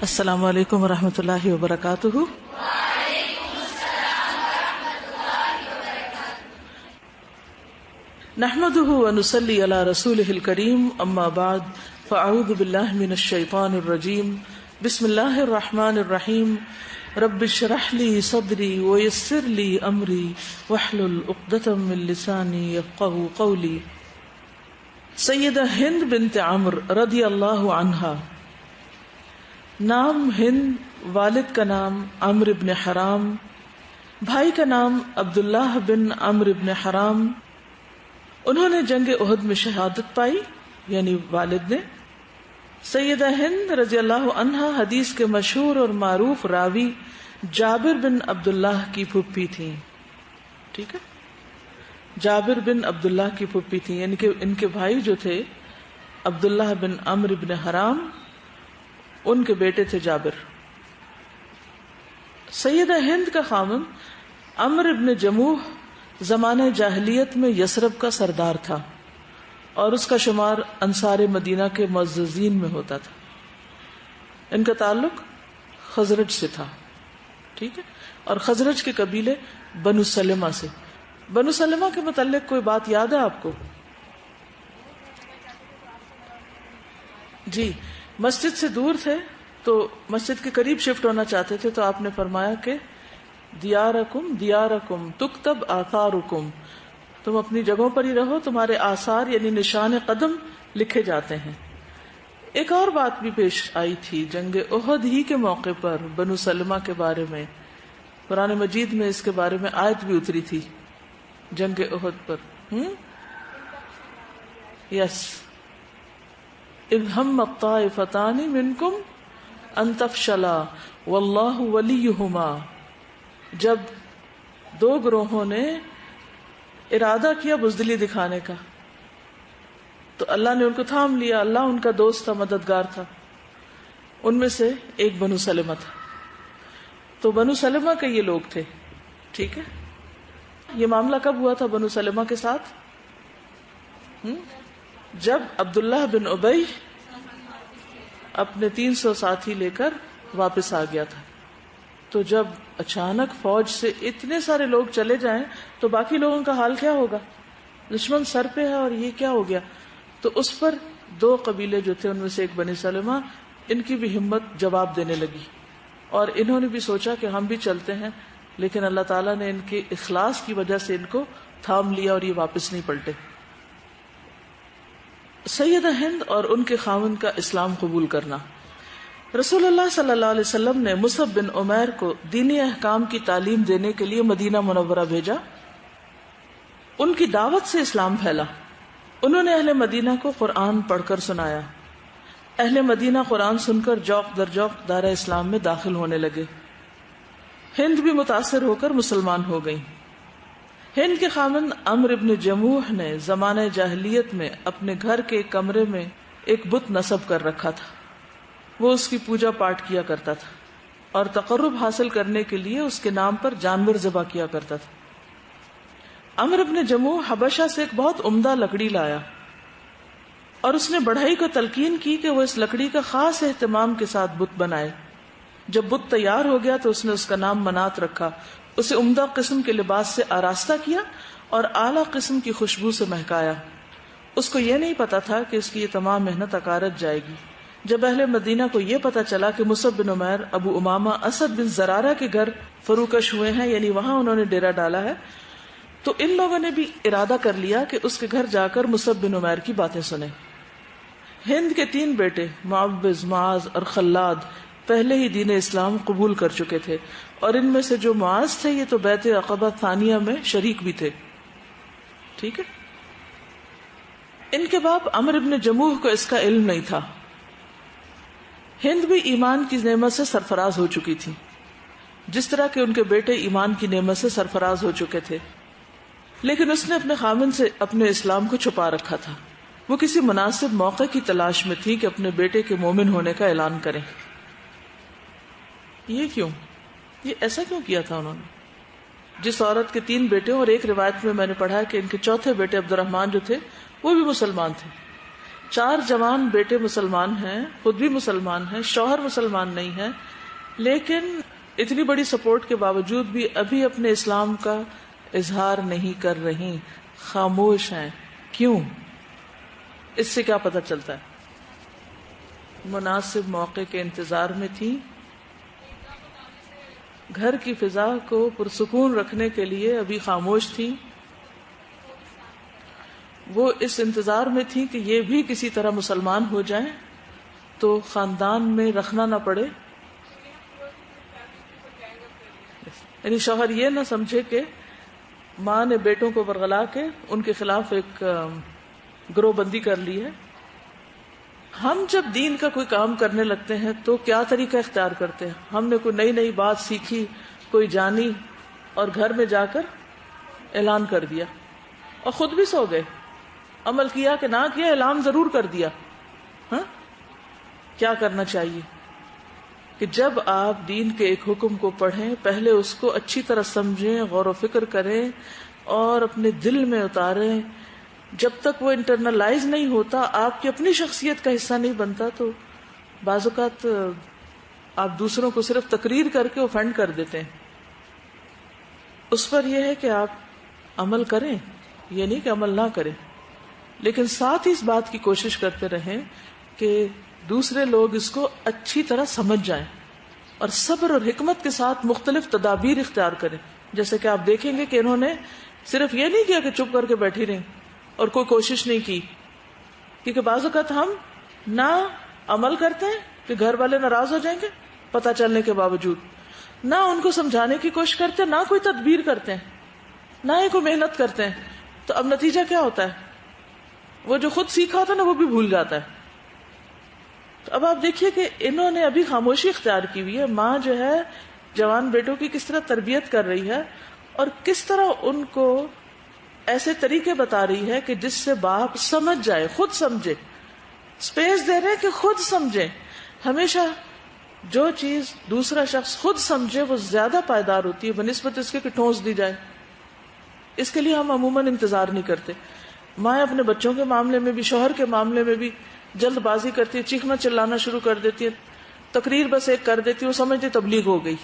السلام علیکم ورحمۃ اللہ وبرکاتہ۔ نحمده ونصلي على رسوله الكريم، اما بعد فاعوذ باللہ من الشیطان الرجیم، بسم اللہ الرحمن الرحیم، رب اشرح لي صدری ويسر لي امری واحلل عقدۃ من لسانی یفقهوا قولی۔ سیدہ ہند بنت عمرو رضی اللہ عنہا، نام ہند، والد کا نام عمرو بن حرام، بھائی کا نام عبداللہ بن عمرو بن حرام۔ انہوں نے جنگ احد میں شہادت پائی، یعنی والد نے۔ سیدہ ہند رضی اللہ عنہا حدیث کے مشہور اور معروف راوی جابر بن عبداللہ کی پھوپھی تھیں۔ ٹھیک ہے، جابر بن عبداللہ کی پھوپھی تھیں، یعنی کہ ان کے بھائی جو تھے عبداللہ بن عمرو بن حرام، ان کے بیٹے تھے جابر۔ سیدہ ہند کا خاوند عمرو بن جموح زمانہ جاہلیت میں یثرب کا سردار تھا، اور اس کا شمار انصار مدینہ کے معززین میں ہوتا تھا۔ ان کا تعلق خزرج سے تھا، ٹھیک ہے، اور خزرج کے قبیلے بنو سلمہ سے۔ بنو سلمہ کے متعلق کوئی بات یاد ہے آپ کو؟ جی، مسجد سے دور تھے تو مسجد کے قریب شفٹ ہونا چاہتے تھے، تو آپ نے فرمایا کہ دیارکم دیارکم تکتب آثارکم، تم اپنی جگہوں پر ہی رہو، تمہارے آثار یعنی نشان قدم لکھے جاتے ہیں۔ ایک اور بات بھی پیش آئی تھی جنگ احد ہی کے موقع پر بنو سلمہ کے بارے میں، قرآن مجید میں اس کے بارے میں آیت بھی اتری تھی جنگ احد پر۔ یس، اذ ہم الطائفتان منکم ان تفشلا واللہ ولیہما، جب دو گروہوں نے ارادہ کیا بزدلی دکھانے کا تو اللہ نے ان کو تھام لیا، اللہ ان کا دوست تھا، مددگار تھا۔ ان میں سے ایک بنو سلمہ تھا، تو بنو سلمہ کے یہ لوگ تھے، ٹھیک ہے۔ یہ معاملہ کب ہوا تھا بنو سلمہ کے ساتھ؟ جب عبداللہ بن ابی اپنے 300 ساتھی لے کر واپس آ گیا تھا، تو جب اچانک فوج سے اتنے سارے لوگ چلے جائیں تو باقی لوگوں کا حال کیا ہوگا؟ دشمن سر پہ ہے اور یہ کیا ہو گیا؟ تو اس پر دو قبیلے جو تھے ان میں سے ایک بنی سلمہ، ان کی بھی ہمت جواب دینے لگی، اور انہوں نے بھی سوچا کہ ہم بھی چلتے ہیں، لیکن اللہ تعالیٰ نے ان کے اخلاص کی وجہ سے ان کو تھام لیا اور یہ واپس نہیں پلٹے۔ سیدہ ہند اور ان کے خاوند کا اسلام قبول کرنا۔ رسول اللہ صلی اللہ علیہ وسلم نے مصعب بن عمیر کو دینی احکام کی تعلیم دینے کے لیے مدینہ منورہ بھیجا۔ ان کی دعوت سے اسلام پھیلا۔ انہوں نے اہل مدینہ کو قرآن پڑھ کر سنایا۔ اہل مدینہ قرآن سن کر جوق در جوق دار اسلام میں داخل ہونے لگے۔ ہند بھی متاثر ہو کر مسلمان ہو گئیں۔ ہند کے خاوند عمرو بن جموح نے زمانہ جاہلیت میں اپنے گھر کے ایک کمرے میں ایک بت نصب کر رکھا تھا۔ وہ اس کی پوجا پاٹ کیا کرتا تھا اور تقرب حاصل کرنے کے لیے اس کے نام پر جانور ذبح کیا کرتا تھا۔ عمرو بن جموح حبشہ سے ایک بہت عمدہ لکڑی لایا اور اس نے بڑھئی کو تلقین کی کہ وہ اس لکڑی کا خاص اہتمام کے ساتھ بت بنائے۔ جب بت تیار ہو گیا تو اس نے اس کا نام منات رکھا، اسے عمدہ قسم کے لباس سے آراستہ کیا اور اعلیٰ قسم کی خوشبو سے مہکایا۔ اس کو یہ نہیں پتا تھا کہ اس کی یہ تمام محنت عکارت جائے گی۔ جب اہل مدینہ کو یہ پتا چلا کہ مصعب بن عمیر ابو امامہ اسد بن زرارہ کے گھر فروکش ہوئے ہیں، یعنی وہاں انہوں نے ڈیرا ڈالا ہے، تو ان لوگوں نے بھی ارادہ کر لیا کہ اس کے گھر جا کر مصعب بن عمیر کی باتیں سنیں۔ ہند کے 3 بیٹے معوذ، معاذ اور خلاد پہلے ہی دین اسلام قبول کر چکے تھے، اور ان میں سے جو معاذ تھے یہ تو بیعت عقبہ ثانیہ میں شریک بھی تھے، ٹھیک ہے۔ ان کے باپ عمرو بن جموح کو اس کا علم نہیں تھا۔ ہند بھی ایمان کی نعمت سے سرفراز ہو چکی تھی، جس طرح کہ ان کے بیٹے ایمان کی نعمت سے سرفراز ہو چکے تھے، لیکن اس نے اپنے خاوند سے اپنے اسلام کو چھپا رکھا تھا۔ وہ کسی مناسب موقع کی تلاش میں تھی کہ اپنے بیٹے کے مومن ہونے کا اعلان کریں۔ یہ کیوں؟ یہ ایسا کیوں کیا تھا انہوں نے؟ جس عورت کے 3 بیٹے اور ایک روایت میں نے پڑھا کہ ان کے چوتھے بیٹے عبد الرحمن جو تھے وہ بھی مسلمان تھے، 4 جوان بیٹے مسلمان ہیں، خود بھی مسلمان ہیں، شوہر مسلمان نہیں ہے، لیکن اتنی بڑی سپورٹ کے باوجود بھی ابھی اپنے اسلام کا اظہار نہیں کر رہی، خاموش ہیں. کیوں؟ اس سے کیا پتہ چلتا ہے؟ مناسب موقع کے انتظار میں تھی، گھر کی فضا کو پرسکون رکھنے کے لیے ابھی خاموش تھی. وہ اس انتظار میں تھی کہ یہ بھی کسی طرح مسلمان ہو جائیں تو خاندان میں رکھنا نہ پڑے. یعنی شوہر یہ نہ سمجھے کہ ماں نے بیٹوں کو ورغلا کے ان کے خلاف ایک گروہ بندی کر لی ہے. ہم جب دین کا کوئی کام کرنے لگتے ہیں تو کیا طریقہ اختیار کرتے ہیں؟ ہم نے کوئی نئی نئی بات سیکھی، کوئی جانی، اور گھر میں جا کر اعلان کر دیا اور خود بھی سو گئے. عمل کیا کہ نہ کیا، اعلان ضرور کر دیا. ہاں، کیا کرنا چاہیے کہ جب آپ دین کے ایک حکم کو پڑھیں، پہلے اس کو اچھی طرح سمجھیں، غور و فکر کریں اور اپنے دل میں اتاریں. جب تک وہ انٹرنلائز نہیں ہوتا، آپ کی اپنی شخصیت کا حصہ نہیں بنتا، تو بعض اوقات آپ دوسروں کو صرف تقریر کر کے اوفینڈ کر دیتے ہیں. اس پر یہ ہے کہ آپ عمل کریں، یہ نہیں کہ عمل نہ کریں، لیکن ساتھ ہی اس بات کی کوشش کرتے رہیں کہ دوسرے لوگ اس کو اچھی طرح سمجھ جائیں اور صبر اور حکمت کے ساتھ مختلف تدابیر اختیار کریں. جیسے کہ آپ دیکھیں گے کہ انہوں نے صرف یہ نہیں کیا کہ چپ کر کے بیٹھی رہیں اور کوئی کوشش نہیں کی، کیونکہ بعض اوقات ہم نہ عمل کرتے ہیں کہ گھر والے ناراض ہو جائیں گے پتہ چلنے کے باوجود، نہ ان کو سمجھانے کی کوشش کرتے ہیں، نہ کوئی تدبیر کرتے ہیں، نہ ہی کوئی محنت کرتے ہیں. تو اب نتیجہ کیا ہوتا ہے؟ وہ جو خود سیکھا ہوتا ہے نا وہ بھی بھول جاتا ہے. تو اب آپ دیکھیے کہ انہوں نے ابھی خاموشی اختیار کی ہوئی ہے. ماں جو ہے جوان بیٹوں کی کس طرح تربیت کر رہی ہے اور کس طرح ان کو ایسے طریقے بتا رہی ہے کہ جس سے باپ سمجھ جائے، خود سمجھے. اسپیس دے رہے کہ خود سمجھے. ہمیشہ جو چیز دوسرا شخص خود سمجھے وہ زیادہ پائیدار ہوتی ہے بنسبت اس کے کہ ٹھونس دی جائے. اس کے لیے ہم عموماً انتظار نہیں کرتے. مائیں اپنے بچوں کے معاملے میں بھی، شوہر کے معاملے میں بھی جلد بازی کرتی ہے، چیخنا چلانا شروع کر دیتی ہے، تقریر بس ایک کر دیتی ہے، وہ سمجھتی تبلیغ ہو گئی.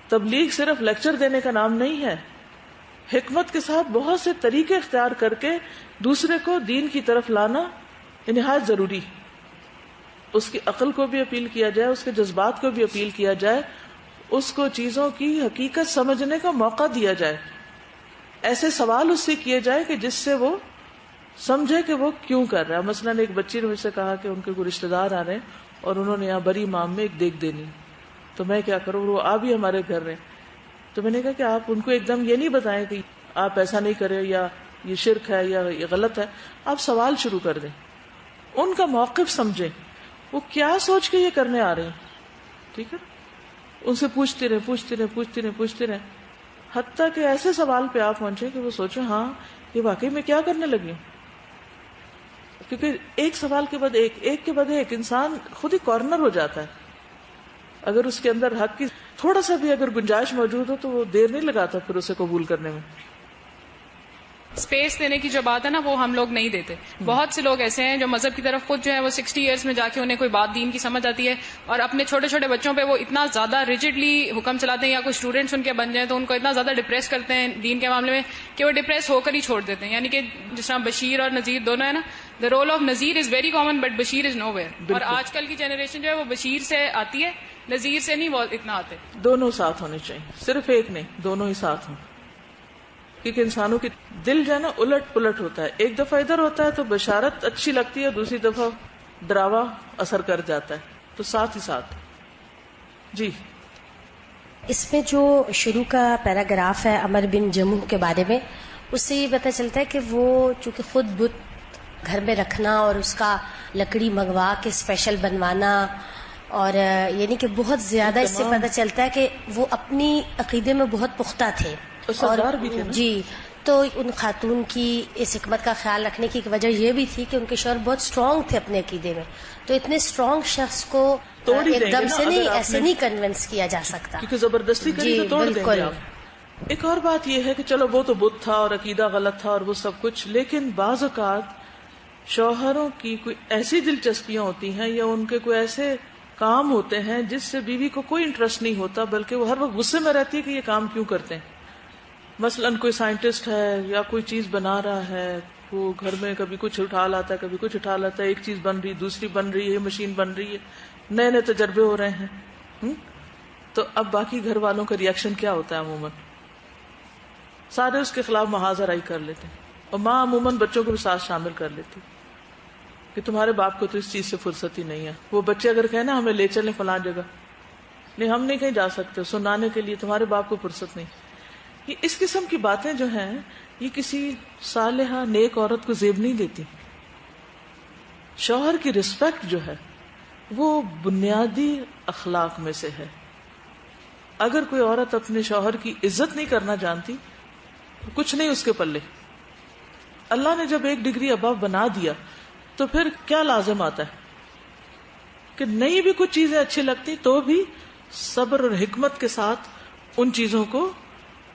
تبلیغ صرف لیکچر دینے کا نام نہیں ہے. حکمت کے ساتھ بہت سے طریقے اختیار کر کے دوسرے کو دین کی طرف لانا نہایت ضروری. اس کی عقل کو بھی اپیل کیا جائے، اس کے جذبات کو بھی اپیل کیا جائے، اس کو چیزوں کی حقیقت سمجھنے کا موقع دیا جائے. ایسے سوال اس سے کیے جائے کہ جس سے وہ سمجھے کہ وہ کیوں کر رہا ہے. مثلاً ایک بچی نے مجھ سے کہا کہ ان کے کوئی رشتے دار آ رہے ہیں اور انہوں نے یہاں بڑی امام میں ایک دیگ دینی، تو میں کیا کروں، وہ آ بھی ہمارے گھر رہے. تو میں نے کہا کہ آپ ان کو ایک دم یہ نہیں بتائیں کہ آپ ایسا نہیں کریں یا یہ شرک ہے یا یہ غلط ہے. آپ سوال شروع کر دیں، ان کا موقف سمجھیں، وہ کیا سوچ کے یہ کرنے آ رہے ہیں. ٹھیک ہے، ان سے پوچھتے رہیں حتیٰ کہ ایسے سوال پہ آپ پہنچے کہ وہ سوچیں ہاں یہ واقعی میں کیا کرنے لگی ہوں. کیونکہ ایک سوال کے بعد ایک کے بعد ایک انسان خود ہی کارنر ہو جاتا ہے. اگر اس کے اندر حق کی تھوڑا سا بھی اگر گنجائش موجود ہو تو وہ دیر نہیں لگاتا پھر اسے قبول کرنے میں. اسپیس دینے کی جو بات ہے نا وہ ہم لوگ نہیں دیتے. بہت سے لوگ ایسے ہیں جو مذہب کی طرف خود جو ہے وہ 60 ایئرس میں جا کے انہیں کوئی بات دین کی سمجھ آتی ہے اور اپنے چھوٹے چھوٹے بچوں پہ وہ اتنا زیادہ ریجڈلی حکم چلاتے ہیں، یا کوئی اسٹوڈنٹس ان کے بن جائیں تو ان کو اتنا زیادہ ڈپریس کرتے ہیں دین کے معاملے میں کہ وہ ڈپریس ہو کر ہی چھوڑ دیتے ہیں. یعنی کہ جس طرح بشیر اور نذیر دونوں ہے نا، the role of Nazir is very common but Bashir is nowhere. اور آج کل کی جنریشن جو ہے وہ بشیر سے آتی ہے، نذیر سے نہیں وہ اتنا آتے. دونوں ساتھ ہونے چاہیے، صرف ایک نہیں، دونوں ہی ساتھ ہوں. کیونکہ انسانوں کی دل جو ہے نا الٹ پلٹ ہوتا ہے. ایک دفعہ ادھر ہوتا ہے تو بشارت اچھی لگتی ہے، دوسری دفعہ ڈراوا اثر کر جاتا ہے. تو ساتھ ہی ساتھ. جی، اس میں جو شروع کا پیراگراف ہے عمر بن جموح کے بارے میں، اس سے یہ پتہ چلتا ہے کہ وہ چونکہ خود بت گھر میں رکھنا اور اس کا لکڑی منگوا کے اسپیشل بنوانا، اور یعنی کہ بہت زیادہ اس سے پتہ چلتا ہے کہ وہ اپنی عقیدے میں بہت پختہ تھے. اور جی، تو ان خاتون کی اس حکمت کا خیال رکھنے کی ایک وجہ یہ بھی تھی کہ ان کے شوہر بہت اسٹرانگ تھے اپنے عقیدے میں. تو اتنے اسٹرانگ شخص کو ایک دم سے نہیں ایسے نہیں کنونس کیا جا سکتا، کیونکہ زبردستی کری تو توڑ دیں گے آپ. ایک اور بات یہ ہے کہ چلو وہ تو بت تھا اور عقیدہ غلط تھا اور وہ سب کچھ، لیکن بعض اوقات شوہروں کی کوئی ایسی دلچسپیاں ہوتی ہیں یا ان کے کوئی ایسے کام ہوتے ہیں جس سے بیوی کو کوئی انٹرسٹ نہیں ہوتا، بلکہ وہ ہر وقت غصے میں رہتی ہے کہ یہ کام کیوں کرتے ہیں. مثلاً کوئی سائنٹسٹ ہے یا کوئی چیز بنا رہا ہے، وہ گھر میں کبھی کچھ اٹھا لاتا ہے، کبھی کچھ اٹھا لاتا ہے، ایک چیز بن رہی، دوسری بن رہی ہے، مشین بن رہی ہے، نئے نئے تجربے ہو رہے ہیں. تو اب باقی گھر والوں کا ریئیکشن کیا ہوتا ہے؟ عموماً سارے اس کے خلاف محاذ آرائی کر لیتے ہیں، اور ماں عموماً بچوں کو بھی ساتھ شامل کر لیتی کہ تمہارے باپ کو تو اس چیز سے فرصت ہی نہیں ہے. وہ بچے اگر کہیں نا ہمیں لے چلیں فلاں جگہ، نہیں ہم نہیں کہیں جا سکتے، سنانے کے لیے تمہارے باپ کو فرصت نہیں. یہ اس قسم کی باتیں جو ہیں یہ کسی صالحہ نیک عورت کو زیب نہیں دیتی. شوہر کی رسپیکٹ جو ہے وہ بنیادی اخلاق میں سے ہے. اگر کوئی عورت اپنے شوہر کی عزت نہیں کرنا جانتی تو کچھ نہیں اس کے پلے. اللہ نے جب 1 ڈگری ابو بنا دیا تو پھر کیا لازم آتا ہے کہ نہیں بھی کچھ چیزیں اچھی لگتی تو بھی صبر اور حکمت کے ساتھ ان چیزوں کو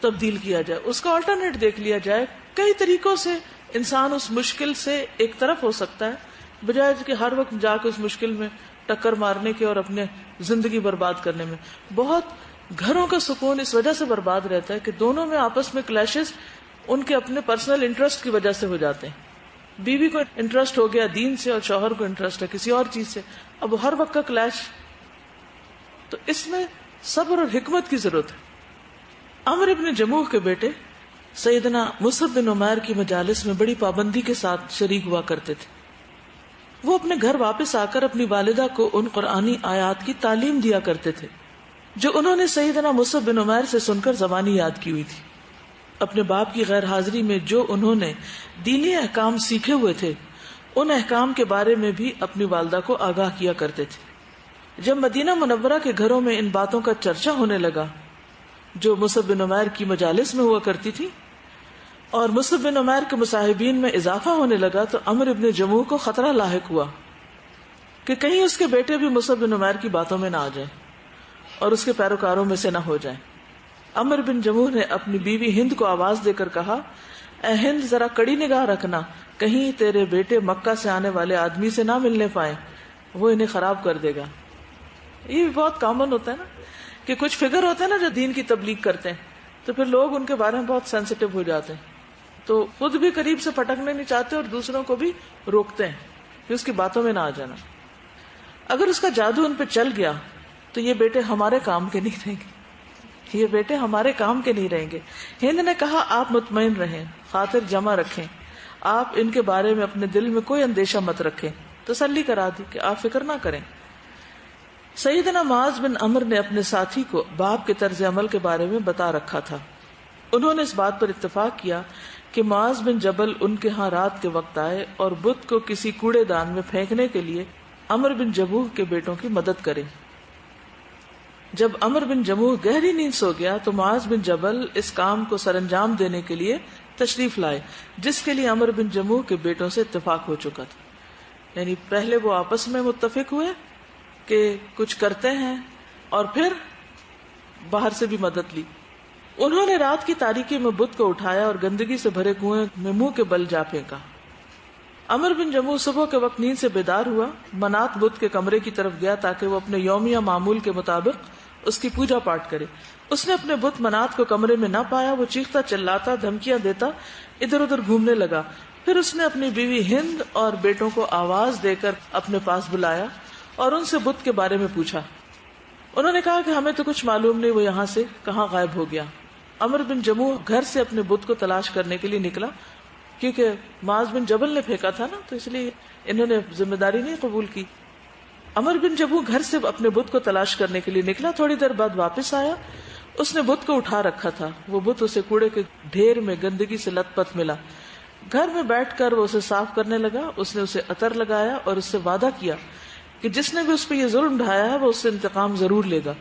تبدیل کیا جائے، اس کا آلٹرنیٹ دیکھ لیا جائے. کئی طریقوں سے انسان اس مشکل سے ایک طرف ہو سکتا ہے، بجائے کہ ہر وقت جا کے اس مشکل میں ٹکر مارنے کے اور اپنے زندگی برباد کرنے میں. بہت گھروں کا سکون اس وجہ سے برباد رہتا ہے کہ دونوں میں آپس میں کلیشز ان کے اپنے پرسنل انٹرسٹ کی وجہ سے ہو جاتے ہیں. بیوی کو انٹرسٹ ہو گیا دین سے اور شوہر کو انٹرسٹ ہے کسی اور چیز سے، اب ہر وقت کا کلیش. تو اس میں صبر اور حکمت کی ضرورت ہے. عمر ابن جموح کے بیٹے سیدنا مصعب بن عمیر کی مجالس میں بڑی پابندی کے ساتھ شریک ہوا کرتے تھے. وہ اپنے گھر واپس آ کر اپنی والدہ کو ان قرآنی آیات کی تعلیم دیا کرتے تھے جو انہوں نے سیدنا مصعب بن عمیر سے سن کر زبانی یاد کی ہوئی تھی. اپنے باپ کی غیر حاضری میں جو انہوں نے دینی احکام سیکھے ہوئے تھے ان احکام کے بارے میں بھی اپنی والدہ کو آگاہ کیا کرتے تھے. جب مدینہ منورہ کے گھروں میں ان باتوں کا چرچا ہونے لگا جو مصعب بن عمیر کی مجالس میں ہوا کرتی تھی اور مصعب بن عمیر کے مصاحبین میں اضافہ ہونے لگا تو عمر ابن جموح کو خطرہ لاحق ہوا کہ کہیں اس کے بیٹے بھی مصعب بن عمیر کی باتوں میں نہ آ جائیں اور اس کے پیروکاروں میں سے نہ ہو جائیں. عمر بن جموح نے اپنی بیوی ہند کو آواز دے کر کہا، اے ہند ذرا کڑی نگاہ رکھنا، کہیں تیرے بیٹے مکہ سے آنے والے آدمی سے نہ ملنے پائیں، وہ انہیں خراب کر دے گا. یہ بھی بہت کامن ہوتا ہے نا کہ کچھ فگر ہوتے ہیں نا جو دین کی تبلیغ کرتے ہیں تو پھر لوگ ان کے بارے میں بہت سینسیٹیو ہو جاتے ہیں، تو خود بھی قریب سے پٹکنے نہیں چاہتے اور دوسروں کو بھی روکتے ہیں کہ اس کی باتوں میں نہ آ جانا. اگر اس کا جادو ان پہ چل گیا تو یہ بیٹے ہمارے کام کے نہیں رہیں گے، یہ بیٹے ہمارے کام کے نہیں رہیں گے. ہند نے کہا، آپ مطمئن رہیں، خاطر جمع رکھیں، آپ ان کے بارے میں اپنے دل میں کوئی اندیشہ مت رکھیں. تسلی کرا دی کہ آپ فکر نہ کریں. سیدنا معاذ بن عمر نے اپنے ساتھی کو باپ کے طرز عمل کے بارے میں بتا رکھا تھا. انہوں نے اس بات پر اتفاق کیا کہ معاذ بن جبل ان کے ہاں رات کے وقت آئے اور بت کو کسی کوڑے دان میں پھینکنے کے لیے عمر بن جموح کے بیٹوں کی مدد کرے. جب عمر بن جموح گہری نیند سو گیا تو معاذ بن جبل اس کام کو سر انجام دینے کے لیے تشریف لائے جس کے لیے عمر بن جموح کے بیٹوں سے اتفاق ہو چکا تھا. یعنی پہلے وہ آپس میں متفق ہوئے کہ کچھ کرتے ہیں اور پھر باہر سے بھی مدد لی. انہوں نے رات کی تاریکی میں بت کو اٹھایا اور گندگی سے بھرے کنویں میں منہ کے بل جا پھینکا. عمر بن جموح صبح کے وقت نیند سے بیدار ہوا، منات بت کے کمرے کی طرف گیا تاکہ وہ اپنے یومیہ معمول کے مطابق اس کی پوجا پاٹ کرے. اس نے اپنے بت منات کو کمرے میں نہ پایا. وہ چیختا چلاتا دھمکیاں دیتا ادھر ادھر گھومنے لگا. پھر اس نے اپنی بیوی ہند اور بیٹوں کو آواز دے کر اپنے پاس بلایا اور ان سے بت کے بارے میں پوچھا. انہوں نے کہا کہ ہمیں تو کچھ معلوم نہیں وہ یہاں سے کہاں غائب ہو گیا. عمر بن جموح گھر سے اپنے بت کو تلاش کرنے کے لیے نکلا کیونکہ معاذ بن جبل نے پھینکا تھا نا، تو اس لیے انہوں نے ذمہ داری نہیں قبول کی. عمر بن جموح گھر سے اپنے بت کو تلاش کرنے کے لیے نکلا. تھوڑی دیر بعد واپس آیا. اس نے بت کو اٹھا رکھا تھا. وہ بت اسے کوڑے کے ڈھیر میں گندگی سے لت پت ملا. گھر میں بیٹھ کر وہ اسے صاف کرنے لگا. اس نے اسے عطر لگایا اور اس سے وعدہ کیا کہ جس نے بھی اس پہ یہ ظلم ڈھایا ہے وہ اس سے انتقام ضرور لے گا.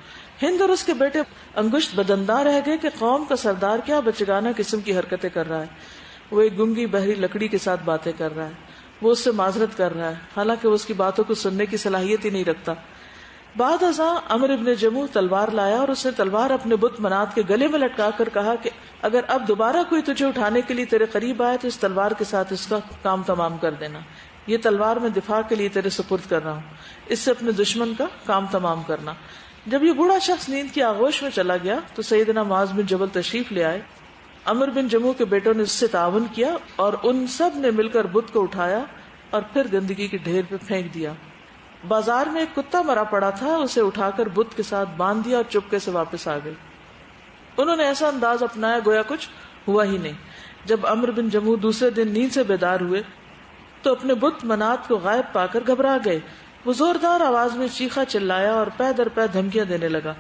ہند اور اس کے بیٹے انگشت بدندہ رہ گئے کہ قوم کا سردار کیا بچگانہ قسم کی حرکتیں کر رہا ہے. وہ ایک گنگی بہری لکڑی کے ساتھ باتیں کر رہا ہے. وہ اس سے معذرت کر رہا ہے حالانکہ وہ اس کی باتوں کو سننے کی صلاحیت ہی نہیں رکھتا. بعد ازاں عمر ابن جموح تلوار لایا اور اس نے تلوار اپنے بت منات کے گلے میں لٹکا کر کہا کہ اگر اب دوبارہ کوئی تجھے اٹھانے کے لیے تیرے قریب آئے تو اس تلوار کے ساتھ اس کا کام تمام کر دینا. یہ تلوار میں دفاع کے لیے تیرے سپرد کر رہا ہوں، اس سے اپنے دشمن کا کام تمام کرنا۔ جب یہ بوڑھا شخص نیند کی آغوش میں چلا گیا تو سیدنا معاذ بن جبل تشریف لے آئے۔ عمرو بن جموح کے بیٹوں نے اس سے تعاون کیا اور ان سب نے مل کر بت کو اٹھایا اور پھر گندگی کے ڈھیر پہ پھینک دیا۔ بازار میں ایک کتا مرا پڑا تھا، اسے اٹھا کر بت کے ساتھ باندھ دیا اور چپکے سے واپس آ گئے۔ انہوں نے ایسا انداز اپنایا گویا کچھ ہوا ہی نہیں۔ جب عمرو بن جموح دوسرے دن نیند سے بیدار ہوئے تو اپنے بت منات کو غائب پا کر گھبرا گئے۔ وہ زوردار آواز میں چیخا چلایا اور پے در پے دھمکیاں دینے لگا۔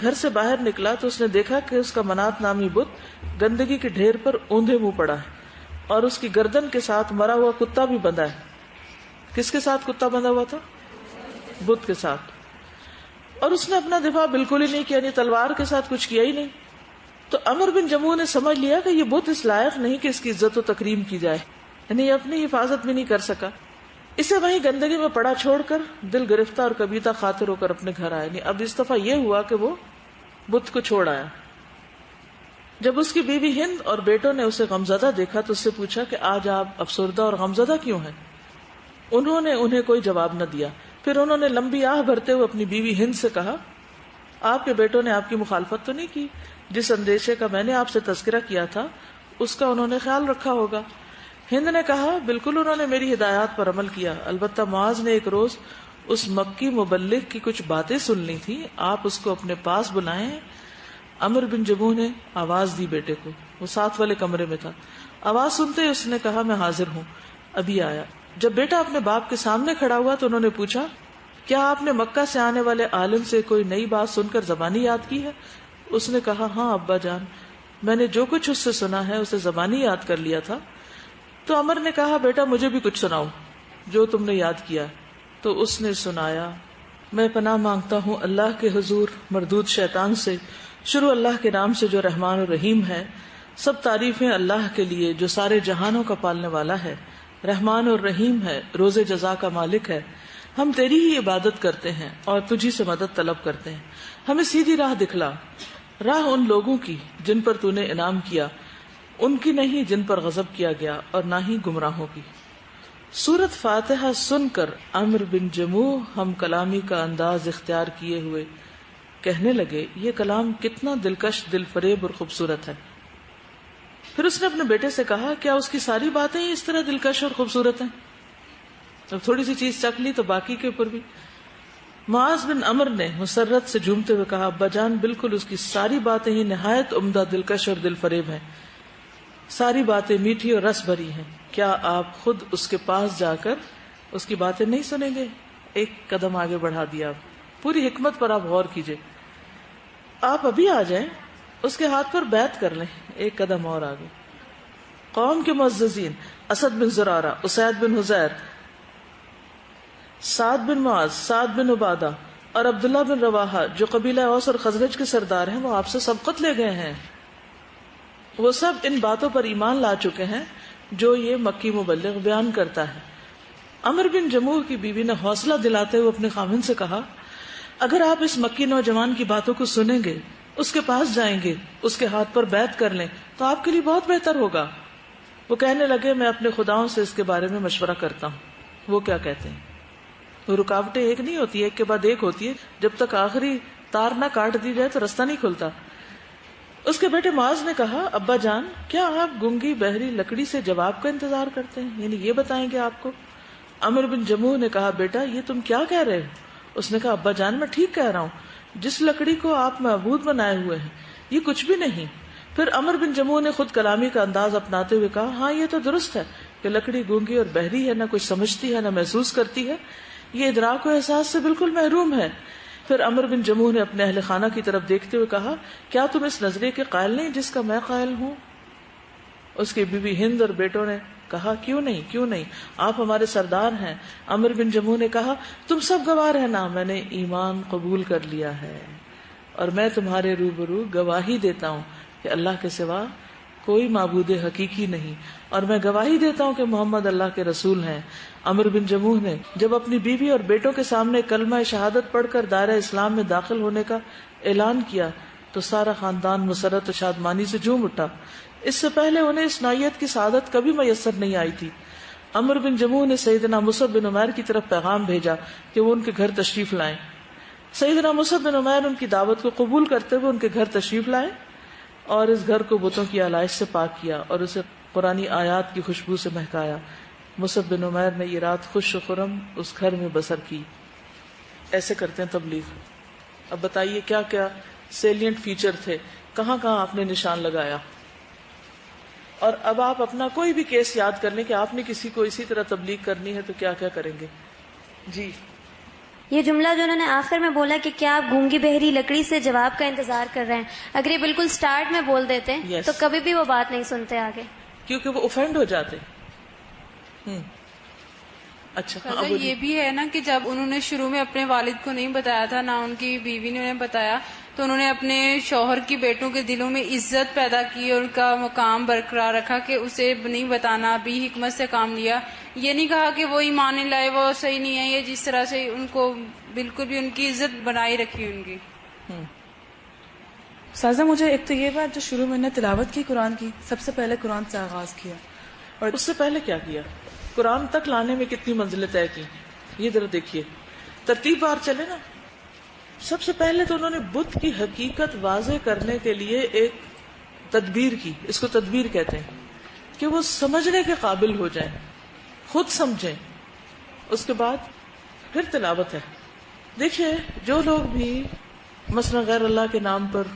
گھر سے باہر نکلا تو اس نے دیکھا کہ اس کا منات نامی بت گندگی کے ڈھیر پر اوندھے منہ پڑا ہے اور اس کی گردن کے ساتھ مرا ہوا کتا بھی بندھا ہے۔ کس کے ساتھ کتا بندھا ہوا تھا؟ بت کے ساتھ۔ اور اس نے اپنا دفاع بالکل ہی نہیں کیا، یعنی تلوار کے ساتھ کچھ کیا ہی نہیں۔ تو عمرو بن جموح نے سمجھ لیا کہ یہ بت اس لائق نہیں کہ اس کی عزت و تکریم کی جائے، یعنی یہ اپنی حفاظت بھی نہیں کر سکا۔ اسے وہیں گندگی میں پڑا چھوڑ کر دل گرفتہ اور کبیتہ خاطر ہو کر اپنے گھر آیا۔ یعنی اب اس دفعہ یہ ہوا کہ وہ بت کو چھوڑ آیا۔ جب اس کی بیوی ہند اور بیٹوں نے اسے غمزدہ دیکھا تو اس سے پوچھا کہ آج آپ افسردہ اور غمزدہ کیوں ہیں؟ انہوں نے انہیں کوئی جواب نہ دیا۔ پھر انہوں نے لمبی آہ بھرتے ہوئے اپنی بیوی ہند سے کہا، آپ کے بیٹوں نے آپ کی مخالفت تو نہیں کی؟ جس اندیشے کا میں نے آپ سے تذکرہ کیا تھا اس کا انہوں نے خیال رکھا ہوگا۔ ہند نے کہا، بالکل انہوں نے میری ہدایات پر عمل کیا، البتہ معاذ نے ایک روز اس مکی مبلغ کی کچھ باتیں سن لی تھی، آپ اس کو اپنے پاس بلائیں۔ عمرو بن جموح نے آواز دی بیٹے کو، وہ ساتھ والے کمرے میں تھا۔ آواز سنتے ہی اس نے کہا، میں حاضر ہوں، ابھی آیا۔ جب بیٹا اپنے باپ کے سامنے کھڑا ہوا تو انہوں نے پوچھا، کیا آپ نے مکہ سے آنے والے عالم سے کوئی نئی بات سن کر زبانی یاد کی ہے؟ اس نے کہا، ہاں ابا جان، میں نے جو کچھ اس سے سنا ہے اسے زبانی یاد کر لیا تھا۔ تو عمر نے کہا، بیٹا مجھے بھی کچھ سناؤ جو تم نے یاد کیا۔ تو اس نے سنایا، میں پناہ مانگتا ہوں اللہ کے حضور مردود شیطان سے، شروع اللہ کے نام سے جو رحمان اور رحیم ہے۔ سب تعریفیں اللہ کے لیے جو سارے جہانوں کا پالنے والا ہے، رحمان اور رحیم ہے، روز جزا کا مالک ہے۔ ہم تیری ہی عبادت کرتے ہیں اور تجھی سے مدد طلب کرتے ہیں۔ ہمیں سیدھی راہ دکھلا، راہ ان لوگوں کی جن پر تو نے انعام کیا، ان کی نہیں جن پر غضب کیا گیا، اور نہ ہی گمراہوں کی۔ سورت فاتحہ سن کر عمرو بن جموح ہم کلامی کا انداز اختیار کیے ہوئے کہنے لگے، یہ کلام کتنا دلکش، دل فریب اور خوبصورت ہے۔ پھر اس نے اپنے بیٹے سے کہا، کیا اس کی ساری باتیں اس طرح دلکش اور خوبصورت ہیں؟ اب تھوڑی سی چیز چکھ لی تو باقی کے اوپر بھی۔ معاذ بن عمر نے مسرت سے جھومتے ہوئے کہا، ابا جان بالکل اس کی ساری باتیں ہی نہایت عمدہ، دلکش اور دل فریب ہیں، ساری باتیں میٹھی اور رس بھری ہیں۔ کیا آپ خود اس کے پاس جا کر اس کی باتیں نہیں سنیں گے؟ ایک قدم آگے بڑھا دیا۔ پوری حکمت پر آپ غور کیجئے۔ آپ ابھی آ جائیں، اس کے ہاتھ پر بیعت کر لیں، ایک قدم اور آگے۔ قوم کے معززین اسد بن زرارہ، اسید بن حزیر، سعد بن معاذ، سعد بن عبادہ اور عبداللہ بن رواحہ جو قبیلہ اوس اور خزرج کے سردار ہیں، وہ آپ سے سبقت لے گئے ہیں۔ وہ سب ان باتوں پر ایمان لا چکے ہیں جو یہ مکی مبلغ بیان کرتا ہے۔ عمرو بن جموح کی بیوی نے حوصلہ دلاتے ہوئے اپنے خاوند سے کہا، اگر آپ اس مکی نوجوان کی باتوں کو سنیں گے، اس کے پاس جائیں گے، اس کے ہاتھ پر بیعت کر لیں تو آپ کے لیے بہت بہتر ہوگا۔ وہ کہنے لگے، میں اپنے خداؤں سے اس کے بارے میں مشورہ کرتا ہوں۔ وہ کیا کہتے ہیں؟ وہ رکاوٹیں ایک نہیں ہوتی، ایک کے بعد ایک ہوتی ہے، جب تک آخری تار نہ کاٹ دی جائے تو رستہ نہیں کھلتا۔ اس کے بیٹے معاذ نے کہا، ابا جان کیا آپ گنگی بہری لکڑی سے جواب کا انتظار کرتے ہیں؟ یعنی یہ بتائیں گے آپ کو؟ عمرو بن جموح نے کہا، بیٹا یہ تم کیا کہہ رہے ہو؟ اس نے کہا، ابا جان میں ٹھیک کہہ رہا ہوں، جس لکڑی کو آپ معبود بنائے ہوئے ہیں یہ کچھ بھی نہیں۔ پھر عمرو بن جموح نے خود کلامی کا انداز اپناتے ہوئے کہا، ہاں یہ تو درست ہے کہ لکڑی گونگی اور بہری ہے، نہ کچھ سمجھتی ہے نہ محسوس کرتی ہے، یہ ادراک و احساس سے بالکل محروم ہے۔ پھر عمرو بن جموح نے اپنے اہل خانہ کی طرف دیکھتے ہوئے کہا، کیا تم اس نظریے کے قائل نہیں جس کا میں قائل ہوں؟ اس کی بیوی ہند اور بیٹوں نے کہا، کیوں نہیں، کیوں نہیں، آپ ہمارے سردار ہیں۔ عمرو بن جموح نے کہا، تم سب گواہ رہنا، میں نے ایمان قبول کر لیا ہے اور میں تمہارے روبرو گواہی دیتا ہوں کہ اللہ کے سوا کوئی معبود حقیقی نہیں، اور میں گواہی دیتا ہوں کہ محمد اللہ کے رسول ہیں۔ عمرو بن جموح نے جب اپنی بیوی اور بیٹوں کے سامنے کلمہ شہادت پڑھ کر دائرہ اسلام میں داخل ہونے کا اعلان کیا تو سارا خاندان مسرت و شادمانی سے جھوم اٹھا۔ اس سے پہلے انہیں اس نوعیت کی سعادت کبھی میسر نہیں آئی تھی۔ عمرو بن جموح نے سیدنا مصعب بن عمیر کی طرف پیغام بھیجا کہ وہ ان کے گھر تشریف لائیں. سیدنا مصعب بن عمیر ان کی دعوت کو قبول کرتے ہوئے ان کے گھر تشریف لائے اور اس گھر کو بتوں کی آلائش سے پاک کیا اور اسے قرآنی آیات کی خوشبو سے مہکایا. مصعب بن عمیر نے یہ رات خوش و خرم اس گھر میں بسر کی. ایسے کرتے ہیں تبلیغ. اب بتائیے کیا کیا سیلینٹ فیچر تھے, کہاں کہاں آپ نے نشان لگایا. اور اب آپ اپنا کوئی بھی کیس یاد کر لیں کہ آپ نے کسی کو اسی طرح تبلیغ کرنی ہے تو کیا کیا کریں گے. جی یہ جملہ جو انہوں نے آخر میں بولا کہ کیا آپ گونگی بہری لکڑی سے جواب کا انتظار کر رہے ہیں, اگر یہ بالکل سٹارٹ میں بول دیتے ہیں تو کبھی بھی وہ بات نہیں سنتے آگے, کیونکہ وہ اوفینڈ ہو جاتے. اچھا یہ بھی ہے نا کہ جب انہوں نے شروع میں اپنے والد کو نہیں بتایا تھا, نہ ان کی بیوی نے انہیں بتایا, تو انہوں نے اپنے شوہر کی بیٹوں کے دلوں میں عزت پیدا کی اور ان کا مقام برقرار رکھا کہ اسے نہیں بتانا, بھی حکمت سے کام لیا. یہ نہیں کہا کہ وہ ایمان نہیں لائے, وہ صحیح نہیں ہے, یہ جس طرح سے ان کو بالکل بھی ان کی عزت بنائی رکھی ان کی. سازا مجھے ایک تو یہ بات جو شروع میں نے تلاوت کی قرآن کی, سب سے پہلے قرآن سے آغاز کیا, اور اس سے پہلے کیا کیا, قرآن تک لانے میں کتنی منزلیں طے کی. یہ ذرا دیکھیے, ترتیب بار چلے نا. سب سے پہلے تو انہوں نے بت کی حقیقت واضح کرنے کے لیے ایک تدبیر کی, اس کو تدبیر کہتے ہیں, کہ وہ سمجھنے کے قابل ہو جائیں, خود سمجھیں. اس کے بعد پھر تلاوت ہے. دیکھیے جو لوگ بھی مثلا غیر اللہ کے نام پر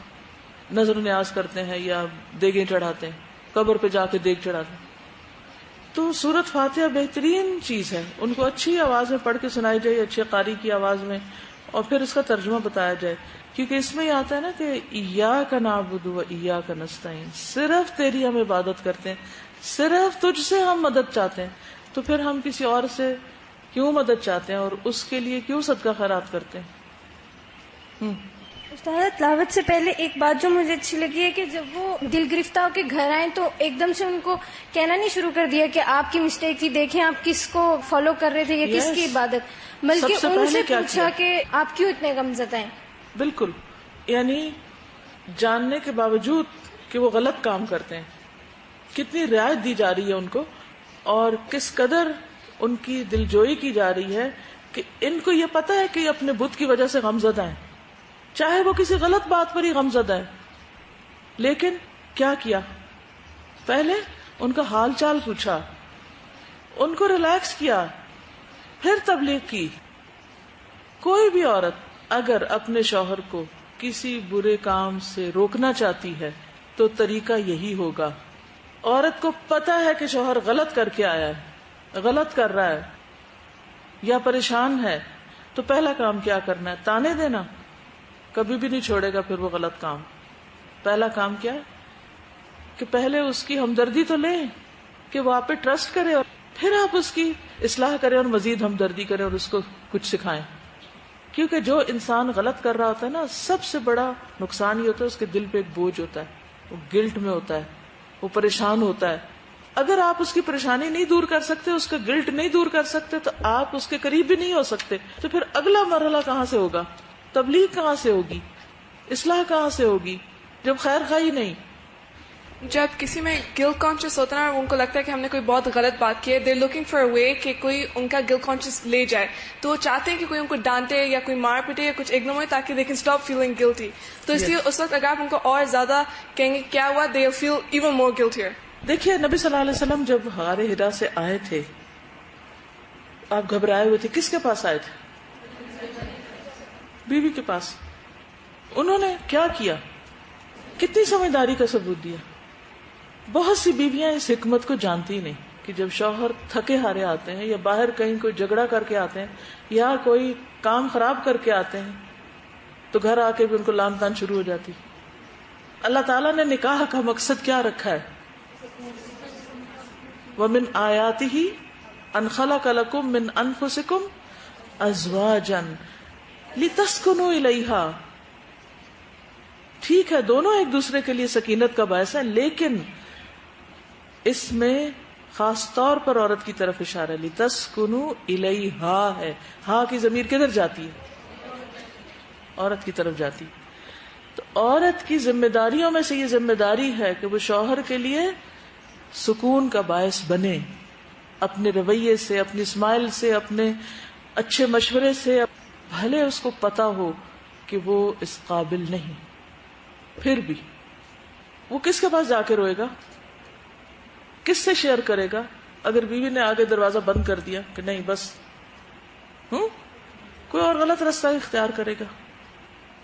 نظر و نیاز کرتے ہیں یا دیگیں چڑھاتے ہیں, قبر پہ جا کے دیگ چڑھاتے ہیں, تو سورت فاتحہ بہترین چیز ہے. ان کو اچھی آواز میں پڑھ کے سنائی جائے, اچھے قاری کی آواز میں, اور پھر اس کا ترجمہ بتایا جائے, کیونکہ اس میں یہ آتا ہے نا کہ ایاک نعبد و ایاک نستعین, صرف تیری ہم عبادت کرتے ہیں, صرف تجھ سے ہم مدد چاہتے ہیں. تو پھر ہم کسی اور سے کیوں مدد چاہتے ہیں اور اس کے لیے کیوں صدقہ خیرات کرتے ہیں. استاد تلاوت سے پہلے ایک بات جو مجھے اچھی لگی ہے کہ جب وہ دل گرفتہ ہو کے گھر آئے تو ایک دم سے ان کو کہنا نہیں شروع کر دیا کہ آپ کی مسٹیک تھی, دیکھیں آپ کس کو فالو کر رہے تھے یا کس کی عبادت, بلکہ ان سے پوچھا کہ آپ کیوں اتنے غمزدہ ہیں. بالکل, یعنی جاننے کے باوجود کہ وہ غلط کام کرتے ہیں, کتنی رعایت دی جا رہی ہے ان کو, اور کس قدر ان کی دلجوئی کی جا رہی ہے کہ ان کو یہ پتا ہے کہ یہ اپنے بت کی وجہ سے غمزدہ ہیں, چاہے وہ کسی غلط بات پر ہی غمزدہ ہے. لیکن کیا کیا, پہلے ان کا حال چال پوچھا, ان کو ریلیکس کیا, پھر تبلیغ کی. کوئی بھی عورت اگر اپنے شوہر کو کسی برے کام سے روکنا چاہتی ہے تو طریقہ یہی ہوگا. عورت کو پتا ہے کہ شوہر غلط کر کے آیا ہے, غلط کر رہا ہے یا پریشان ہے, تو پہلا کام کیا کرنا ہے, تانے دینا. کبھی بھی نہیں چھوڑے گا پھر وہ غلط کام. پہلا کام کیا ہے کہ پہلے اس کی ہمدردی تو لیں کہ وہ آپ پہ ٹرسٹ کرے, اور پھر آپ اس کی اصلاح کریں اور مزید ہمدردی کریں اور اس کو کچھ سکھائیں. کیونکہ جو انسان غلط کر رہا ہوتا ہے نا, سب سے بڑا نقصان یہ ہوتا ہے اس کے دل پہ ایک بوجھ ہوتا ہے, وہ گلٹ میں ہوتا ہے, وہ پریشان ہوتا ہے. اگر آپ اس کی پریشانی نہیں دور کر سکتے, اس کا گلٹ نہیں دور کر سکتے, تو آپ اس کے قریب بھی نہیں ہو سکتے. تو پھر اگلا مرحلہ کہاں سے ہوگا, تبلیغ کہاں سے ہوگی, اصلاح کہاں سے ہوگی, جب خیر خواہی نہیں. جب کسی میں گلٹ کانشیس ہوتا ہے نا, ان کو لگتا ہے کہ ہم نے کوئی بہت غلط بات کی ہے, دے لوکنگ فار اے وے کہ کوئی ان کا گلٹ کانشیس لے جائے, تو وہ چاہتے ہیں کہ کوئی ان کو ڈانٹے یا کوئی مار پیٹے یا کچھ اگنور تاکہ they can stop feeling guilty. تو اس لیے اس وقت اگر آپ ان کو اور زیادہ کہیں گے کیا ہوا, دے فیل ایون مور گلٹیئر. دیکھیے نبی صلی اللہ علیہ وسلم جب غار حرا سے آئے تھے, آپ گھبرائے ہوئے تھے, کس کے پاس آئے تھے؟ بیوی کے پاس. انہوں نے کیا کیا, کتنی سمجھداری کا ثبوت دیا. بہت سی بیویاں اس حکمت کو جانتی نہیں کہ جب شوہر تھکے ہارے آتے ہیں یا باہر کہیں کوئی جھگڑا کر کے آتے ہیں یا کوئی کام خراب کر کے آتے ہیں, تو گھر آ کے بھی ان کو لان تان شروع ہو جاتی. اللہ تعالیٰ نے نکاح کا مقصد کیا رکھا ہے, وَمِنْ آيَاتِهِ أَنْ خَلَقَ لَكُم مِّنْ أَنفُسِكُمْ أَزْوَاجًا لِتَسْكُنُوا إِلَيْهَا. ٹھیک ہے دونوں ایک دوسرے کے لیے سکینت کا باعث ہے, لیکن اس میں خاص طور پر عورت کی طرف اشارہ, لِتَسْكُنُوا إِلَيْهَا ہے. ہاں کی ضمیر کدھر جاتی ہے, عورت کی طرف جاتی. تو عورت کی ذمہ داریوں میں سے یہ ذمہ داری ہے کہ وہ شوہر کے لیے سکون کا باعث بنے, اپنے رویے سے، اپنی اسمائل سے، اپنے اچھے مشورے سے، بھلے اس کو پتا ہو کہ وہ اس قابل نہیں، پھر بھی وہ کس کے پاس جا کے روئے گا؟ کس سے شیئر کرے گا؟ اگر بیوی نے آگے دروازہ بند کر دیا کہ نہیں بس کوئی اور غلط راستہ اختیار کرے گا.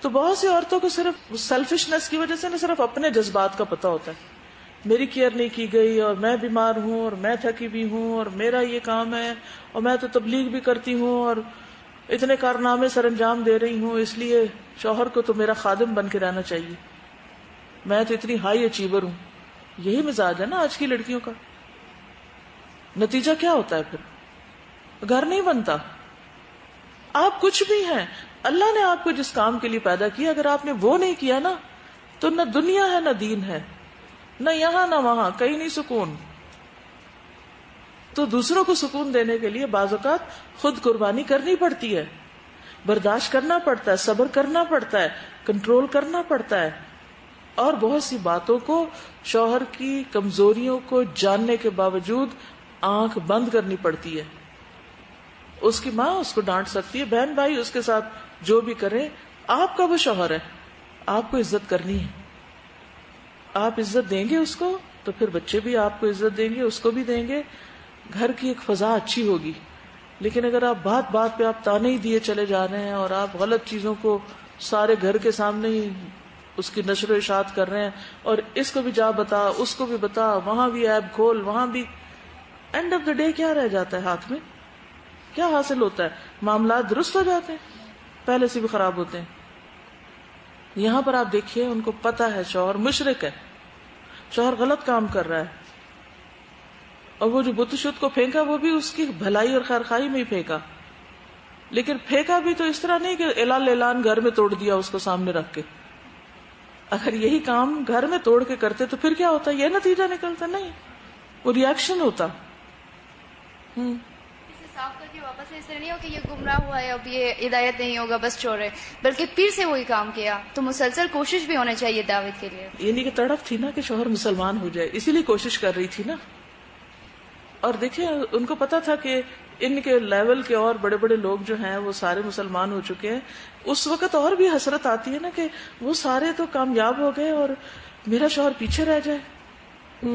تو بہت سی عورتوں کو صرف سیلفشنس کی وجہ سے نہ صرف اپنے جذبات کا پتہ ہوتا ہے، میری کیئر نہیں کی گئی اور میں بیمار ہوں اور میں تھکی بھی ہوں اور میرا یہ کام ہے اور میں تو تبلیغ بھی کرتی ہوں اور اتنے کارنامے سر انجام دے رہی ہوں، اس لیے شوہر کو تو میرا خادم بن کے رہنا چاہیے، میں تو اتنی ہائی اچیور ہوں. یہی مزاج ہے نا آج کی لڑکیوں کا. نتیجہ کیا ہوتا ہے؟ پھر گھر نہیں بنتا. آپ کچھ بھی ہیں، اللہ نے آپ کو جس کام کے لیے پیدا کیا، اگر آپ نے وہ نہیں کیا نا تو نہ دنیا ہے نہ دین ہے، نہ یہاں نہ وہاں، کہیں نہیں سکون. تو دوسروں کو سکون دینے کے لیے بعض اوقات خود قربانی کرنی پڑتی ہے، برداشت کرنا پڑتا ہے، صبر کرنا پڑتا ہے، کنٹرول کرنا پڑتا ہے، اور بہت سی باتوں کو، شوہر کی کمزوریوں کو جاننے کے باوجود آنکھ بند کرنی پڑتی ہے. اس کی ماں اس کو ڈانٹ سکتی ہے، بہن بھائی اس کے ساتھ جو بھی کرے، آپ کا وہ شوہر ہے، آپ کو عزت کرنی ہے. آپ عزت دیں گے اس کو تو پھر بچے بھی آپ کو عزت دیں گے، اس کو بھی دیں گے، گھر کی ایک فضا اچھی ہوگی. لیکن اگر آپ بات بات پہ آپ تانے ہی دیے چلے جا رہے ہیں اور آپ غلط چیزوں کو سارے گھر کے سامنے ہی اس کی نشر و اشاعت کر رہے ہیں اور اس کو بھی جا بتا، اس کو بھی بتا، وہاں بھی عیب کھول، وہاں بھی، اینڈ آف دا ڈے کیا رہ جاتا ہے ہاتھ میں؟ کیا حاصل ہوتا ہے؟ معاملات درست ہو جاتے ہیں، پہلے سے بھی خراب ہوتے ہیں. یہاں پر آپ دیکھیے، ان کو پتا ہے شوہر مشرک ہے، شوہر غلط کام کر رہا ہے، اور وہ جو بت شت کو پھینکا وہ بھی اس کی بھلائی اور خیرخواہی میں ہی پھینکا. لیکن پھینکا بھی تو اس طرح نہیں کہ اعلان گھر میں توڑ دیا اس کو سامنے رکھ کے. اگر یہی کام گھر میں توڑ کے کرتے تو پھر کیا ہوتا؟ یہ نتیجہ نکلتا نہیں، وہ ریئیکشن ہوتا. صاف کر کے واپس اس طرح نہیں ہو کہ یہ گمراہ ہوا ہے، اب یہ ہدایت نہیں ہوگا، بس چھوڑ رہے، بلکہ پھر سے وہی کام کیا. تو مسلسل کوشش بھی ہونا چاہیے دعوت کے لیے. یہ نہیں کہ تڑپ تھی نا کہ شوہر مسلمان ہو جائے، اسی لیے کوشش کر رہی تھی نا. اور دیکھیں ان کو پتا تھا کہ ان کے لیول کے اور بڑے بڑے لوگ جو ہیں وہ سارے مسلمان ہو چکے ہیں. اس وقت اور بھی حسرت آتی ہے نا کہ وہ سارے تو کامیاب ہو گئے اور میرا شوہر پیچھے رہ جائے.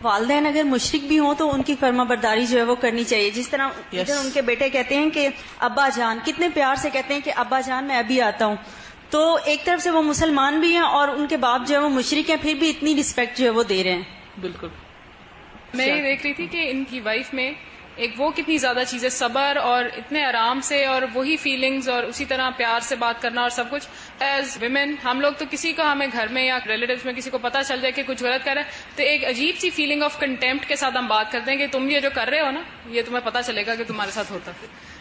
والدین اگر مشرک بھی ہوں تو ان کی فرما برداری جو ہے وہ کرنی چاہیے. جس طرح ادھر ان کے بیٹے کہتے ہیں کہ ابا جان، کتنے پیار سے کہتے ہیں کہ ابا جان میں ابھی آتا ہوں. تو ایک طرف سے وہ مسلمان بھی ہیں اور ان کے باپ جو ہے وہ مشرک ہیں، پھر بھی اتنی رسپیکٹ جو ہے وہ دے رہے ہیں. بالکل. میں یہ دیکھ رہی تھی کہ ان کی وائف میں ایک وہ کتنی زیادہ چیزیں، صبر اور اتنے آرام سے اور وہی فیلنگز اور اسی طرح پیار سے بات کرنا اور سب کچھ. ایز ویمن ہم لوگ تو کسی کو، ہمیں گھر میں یا ریلیٹیوز میں کسی کو پتہ چل جائے کہ کچھ غلط کر رہا ہے تو ایک عجیب سی فیلنگ آف کنٹیمپٹ کے ساتھ ہم بات کرتے ہیں کہ تم یہ جو کر رہے ہو نا، یہ تمہیں پتہ چلے گا کہ تمہارے ساتھ ہوتا.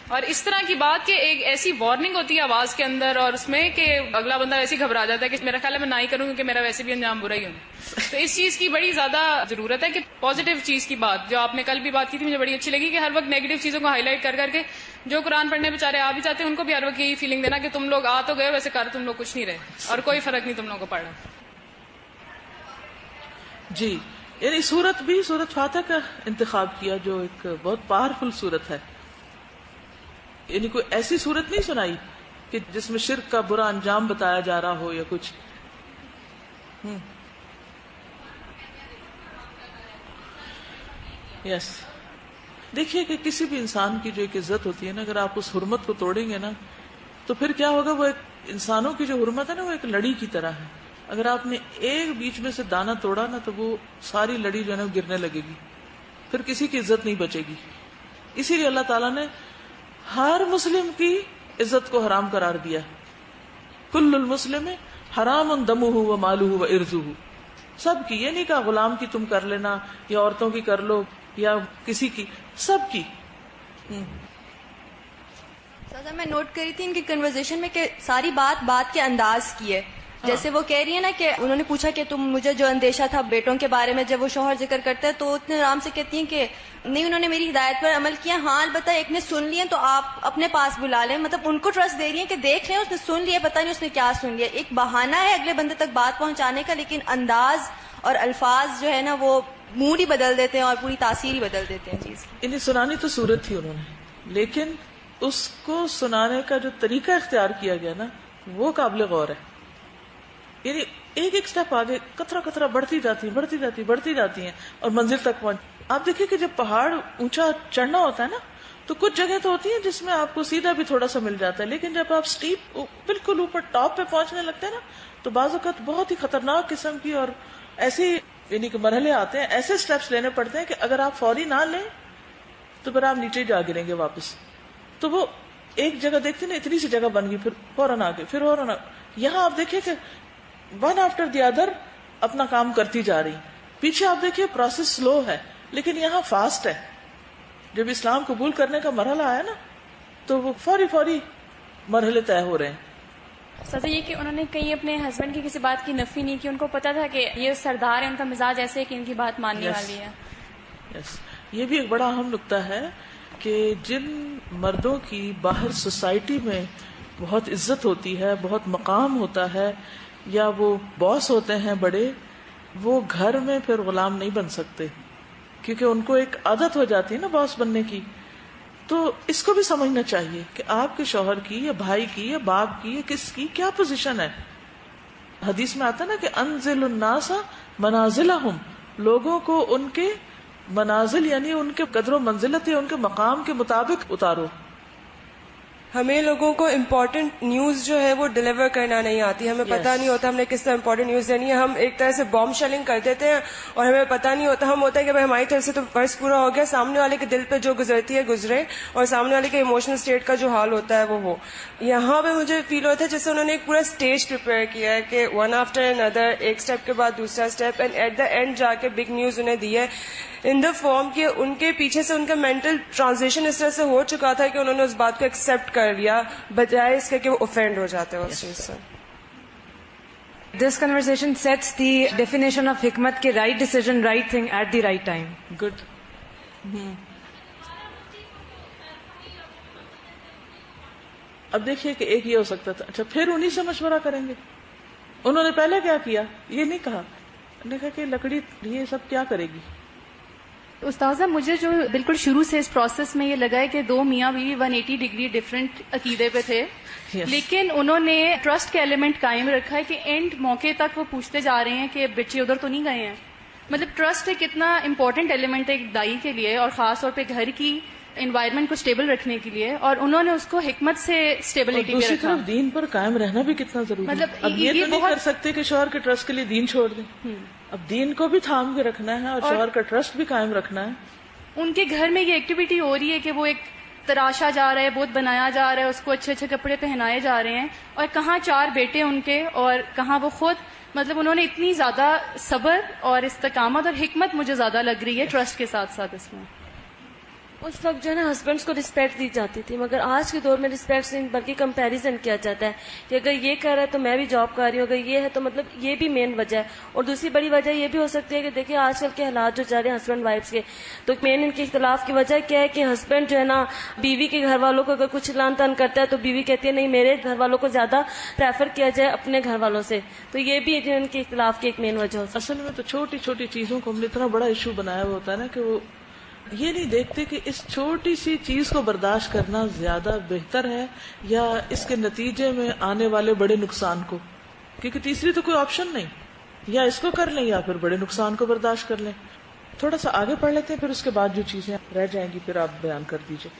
اور اس طرح کی بات کہ ایک ایسی وارننگ ہوتی ہے آواز کے اندر اور اس میں کہ اگلا بندہ ویسے ہی گھبرا جاتا ہے کہ میرا خیال ہے میں نہ ہی کروں کیونکہ میرا ویسے بھی انجام برا ہی ہونا. تو اس چیز کی بڑی زیادہ ضرورت ہے کہ پازیٹیو چیز کی بات، جو آپ نے کل بھی بات کی تھی، مجھے بڑی اچھی لگی کہ ہر وقت نیگیٹو چیزوں کو ہائی لائٹ کر کر کے جو قرآن پڑھنے بیچارے آ بھی جاتے ہیں ان کو بھی ہر وقت یہی فیلنگ دینا کہ تم لوگ آ تو گئے، ویسے کر تم لوگ کچھ نہیں رہے اور کوئی فرق نہیں تم لوگوں کو پڑ رہا. جی، یعنی سورت بھی سورت فاتح کا انتخاب کیا جو ایک بہت پاورفل سورت ہے. یعنی کوئی ایسی سورت نہیں سنائی کہ جس میں شرک کا برا انجام بتایا جا رہا ہو یا کچھ. یس، دیکھیے کہ کسی بھی انسان کی جو ایک عزت ہوتی ہے نا، اگر آپ اس حرمت کو توڑیں گے نا تو پھر کیا ہوگا؟ وہ ایک انسانوں کی جو حرمت ہے نا وہ ایک لڑی کی طرح ہے. اگر آپ نے ایک بیچ میں سے دانہ توڑا نا تو وہ ساری لڑی جو ہے نا گرنے لگے گی، پھر کسی کی عزت نہیں بچے گی. اسی لیے اللہ تعالیٰ نے ہر مسلم کی عزت کو حرام قرار دیا. کل المسلم حرام دمہ و مالہ و ارضہ. سب کی، یہ نہیں کہا غلام کی تم کر لینا یا عورتوں کی کر لو یا کسی کی، سب کی. سازا میں نوٹ کری تھی ان کی کنورزیشن میں کہ ساری بات کے انداز کی ہے. جیسے وہ کہہ رہی ہے نا کہ انہوں نے پوچھا کہ تم مجھے جو اندیشہ تھا بیٹوں کے بارے میں، جب وہ شوہر ذکر کرتا ہے تو اتنے آرام سے کہتی ہیں کہ نہیں انہوں نے میری ہدایت پر عمل کیا، ہاں البتہ ایک نے سن لیا تو آپ اپنے پاس بلا لیں. مطلب ان کو ٹرسٹ دے رہی ہیں کہ دیکھ لیں اس نے سن لیا، پتہ نہیں اس نے کیا سن لیا. ایک بہانہ ہے اگلے بندے تک بات پہنچانے کا، لیکن انداز اور الفاظ جو ہے نا وہ موڈ ہی بدل دیتے ہیں اور پوری تاثیر ہی بدل دیتے ہیں چیز کی. انہیں سنانی تو صورت تھی انہوں نے، لیکن اس کو سنانے کا جو طریقہ اختیار کیا گیا نا وہ قابل غور ہے. یعنی ایک ایک سٹیپ آگے کترا کترا بڑھتی جاتی ہیں اور منزل تک پہنچ. آپ دیکھیں کہ جب پہاڑ اونچا چڑھنا ہوتا ہے نا تو کچھ جگہ تو ہوتی ہیں جس میں آپ کو سیدھا بھی تھوڑا سا مل جاتا ہے، لیکن جب آپ سٹیپ بالکل اوپر ٹاپ پہ پہنچنے لگتے ہیں نا تو بعض اوقات بہت ہی خطرناک قسم کی اور ایسی یعنی کہ مرحلے آتے ہیں، ایسے سٹیپس لینے پڑتے ہیں کہ اگر آپ فوری نہ لیں تو پھر آپ نیچے جا گریں گے واپس. تو وہ ایک جگہ دیکھتے نا اتنی سی جگہ بن گئی، پھر فوراً آگے، پھر فوراً. یہاں آپ دیکھیں کہ ون آفٹر دی ادر اپنا کام کرتی جا رہی. پیچھے آپ دیکھیے پروسیس سلو ہے لیکن یہاں فاسٹ ہے. جب اسلام قبول کرنے کا مرحلہ آیا نا تو وہ فوری مرحلے طے ہو رہے ہیں. سزا یہ کہ انہوں نے کہیں اپنے ہسبینڈ کی کسی بات کی نفی نہیں کی، ان کو پتا تھا کہ یہ سردار ہے، ان کا مزاج ایسے ہے کہ ان کی بات ماننے والی ہے. یہ بھی ایک بڑا اہم نقطہ ہے کہ جن مردوں کی باہر سوسائٹی میں بہت عزت ہوتی ہے، بہت مقام ہوتا ہے، یا وہ باس ہوتے ہیں بڑے، وہ گھر میں پھر غلام نہیں بن سکتے کیونکہ ان کو ایک عادت ہو جاتی ہے نا باس بننے کی. تو اس کو بھی سمجھنا چاہیے کہ آپ کے شوہر کی یا بھائی کی یا باپ کی یا کس کی کیا پوزیشن ہے. حدیث میں آتا نا کہ انزل الناس منازلہم، لوگوں کو ان کے منازل یعنی ان کے قدر و منزلت یا ان کے مقام کے مطابق اتارو. ہمیں لوگوں کو امپورٹنٹ نیوز جو ہے وہ ڈیلیور کرنا نہیں آتی، ہمیں پتہ نہیں ہوتا ہم نے کس طرح امپورٹنٹ نیوز دینی ہے. ہم ایک طرح سے بامب شیلنگ کر دیتے ہیں اور ہمیں پتہ نہیں ہوتا. ہم ہوتا ہے کہ بھائی ہماری طرف سے تو فرض پورا ہو گیا، سامنے والے کے دل پہ جو گزرتی ہے گزرے اور سامنے والے کے ایموشنل اسٹیٹ کا جو حال ہوتا ہے وہ ہو. یہاں پہ مجھے فیل ہوتا ہے جیسے انہوں نے ایک پورا اسٹیج پریپیئر کیا ہے کہ ون آفٹر این ادر، ایک اسٹیپ کے بعد دوسرا step, and at the end جا کے بگ نیوز انہیں دی ہے ان دا فارم کہ ان کے پیچھے سے ان کا مینٹل ٹرانزیشن اس طرح سے ہو چکا تھا کہ انہوں نے اس بات کو ایکسپٹ کر لیا بجائے اس کے کہ وہ اوفینڈ ہو جاتے ہیں اس چیز سے. This conversation sets the definition of hikmat ke right decision, right thing at the right time. Good. اب دیکھیے کہ ایک یہ ہو سکتا تھا، اچھا پھر انہی سے مشورہ کریں گے. انہوں نے پہلے کیا کیا یہ نہیں کہا، انہوں نے کہا کہ لکڑی یہ سب کیا کرے گی. استاذہ مجھے جو بالکل شروع سے اس پروسیس میں یہ لگا ہے کہ دو میاں بیوی 180 ڈگری ڈفرینٹ عقیدے پہ تھے، لیکن انہوں نے ٹرسٹ کا ایلیمنٹ قائم رکھا ہے کہ اینڈ موقع تک وہ پوچھتے جا رہے ہیں کہ بچے ادھر تو نہیں گئے ہیں. مطلب ٹرسٹ ایک اتنا امپورٹنٹ ایلیمنٹ ہے ایک دائی کے لیے اور خاص طور پہ گھر کی انوائرمنٹ کو اسٹیبل رکھنے کے لیے، اور انہوں نے اس کو حکمت سے اسٹیبلٹی پہ رکھا. دین پر قائم رہنا بھی کتنا ضروری ہے. مطلب اب یہ تو نہیں کر سکتے کہ شوہر کے ٹرسٹ کے لیے دین چھوڑ دیں، اب دین کو بھی تھام کے رکھنا ہے اور شوہر کا ٹرسٹ بھی قائم رکھنا ہے. ان کے گھر میں یہ ایکٹیویٹی ہو رہی ہے کہ وہ ایک تراشا جا رہا ہے، بہت بنایا جا رہا ہے، اس کو اچھے اچھے کپڑے پہنائے جا رہے ہیں، اور کہاں 4 بیٹے ان کے اور کہاں وہ خود. مطلب انہوں نے اتنی زیادہ صبر اور استقامت اور حکمت مجھے زیادہ لگ رہی ہے ٹرسٹ کے ساتھ ساتھ اس میں. اس وقت جو ہے نا ہسبینڈس کو رسپیکٹ دی جاتی تھی، مگر آج کے دور میں رسپیکٹ نہیں بلکہ کمپیریزن کیا جاتا ہے کہ اگر یہ کر رہا ہے تو میں بھی جاب کر رہی ہوں، اگر یہ ہے تو مطلب یہ بھی مین وجہ ہے. اور دوسری بڑی وجہ یہ بھی ہو سکتی ہے کہ دیکھیں آج کل کے حالات جو جا رہے ہیں ہسبینڈ وائفس کے، تو مین ان کے اختلاف کی وجہ کیا ہے کہ ہسبینڈ جو ہے نا بیوی کے گھر والوں کو اگر کچھ لان تان کرتا ہے تو بیوی کہتی ہے نہیں میرے گھر والوں کو زیادہ پریفر کیا جائے اپنے گھر والوں سے. تو یہ بھی ان کے اختلاف کی ایک مین وجہ ہوتی ہے. اصل میں تو چھوٹی چھوٹی چیزوں کو ہم نے اتنا بڑا ایشو بنایا ہوا ہوتا ہے نا کہ وہ یہ نہیں دیکھتے کہ اس چھوٹی سی چیز کو برداشت کرنا زیادہ بہتر ہے یا اس کے نتیجے میں آنے والے بڑے نقصان کو، کیونکہ تیسری تو کوئی آپشن نہیں، یا اس کو کر لیں یا پھر بڑے نقصان کو برداشت کر لیں. تھوڑا سا آگے پڑھ لیتے ہیں، پھر اس کے بعد جو چیزیں رہ جائیں گی پھر آپ بیان کر دیجئے.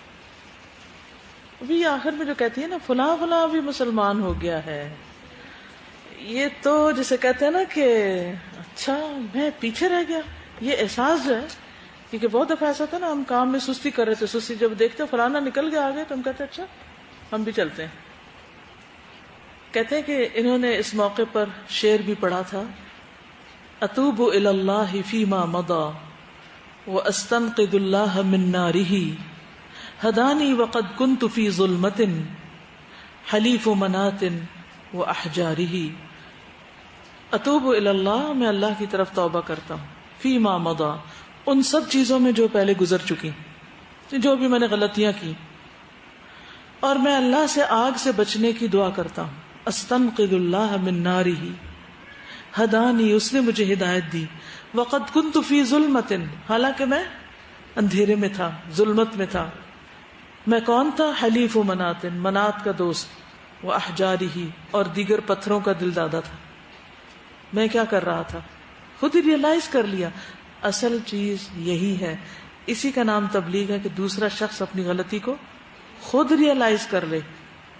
ابھی آخر میں جو کہتی ہے نا فلاں فلاں بھی مسلمان ہو گیا ہے، یہ تو جسے کہتے ہیں نا کہ اچھا میں پیچھے رہ گیا، یہ احساس جو ہے، کیونکہ بہت دفعہ ایسا تھا نا ہم کام میں سستی کر رہے تھے، سستی جب دیکھتے فلانا نکل گیا آگے تو ہم کہتے اچھا ہم بھی چلتے ہیں. کہتے ہیں کہ انہوں نے اس موقع پر شعر بھی پڑھا تھا، اتوب الی اللہ فیما مضی واستنقذ اللہ من نارہ ہدانی وقد کنت فی ظلمۃ حلیف منات واحجارہ. اتوب الی اللہ، میں اللہ کی طرف توبہ کرتا ہوں، فیما مضی، ان سب چیزوں میں جو پہلے گزر چکی، جو بھی میں نے غلطیاں کی، اور میں اللہ سے آگ سے بچنے کی دعا کرتا ہوں. استنقذ اللہ من نارہ، ہدانی، اس نے مجھے ہدایت دی، وقد كنت في ظلمة، حالانکہ میں اندھیرے میں تھا، ظلمت میں تھا. میں کون تھا؟ حلیف منات، منات کا دوست، واحجارہ، اور دیگر پتھروں کا دل دادا تھا. میں کیا کر رہا تھا؟ خود ہی ریئلائز کر لیا. اصل چیز یہی ہے، اسی کا نام تبلیغ ہے کہ دوسرا شخص اپنی غلطی کو خود ریئلائز کر لے.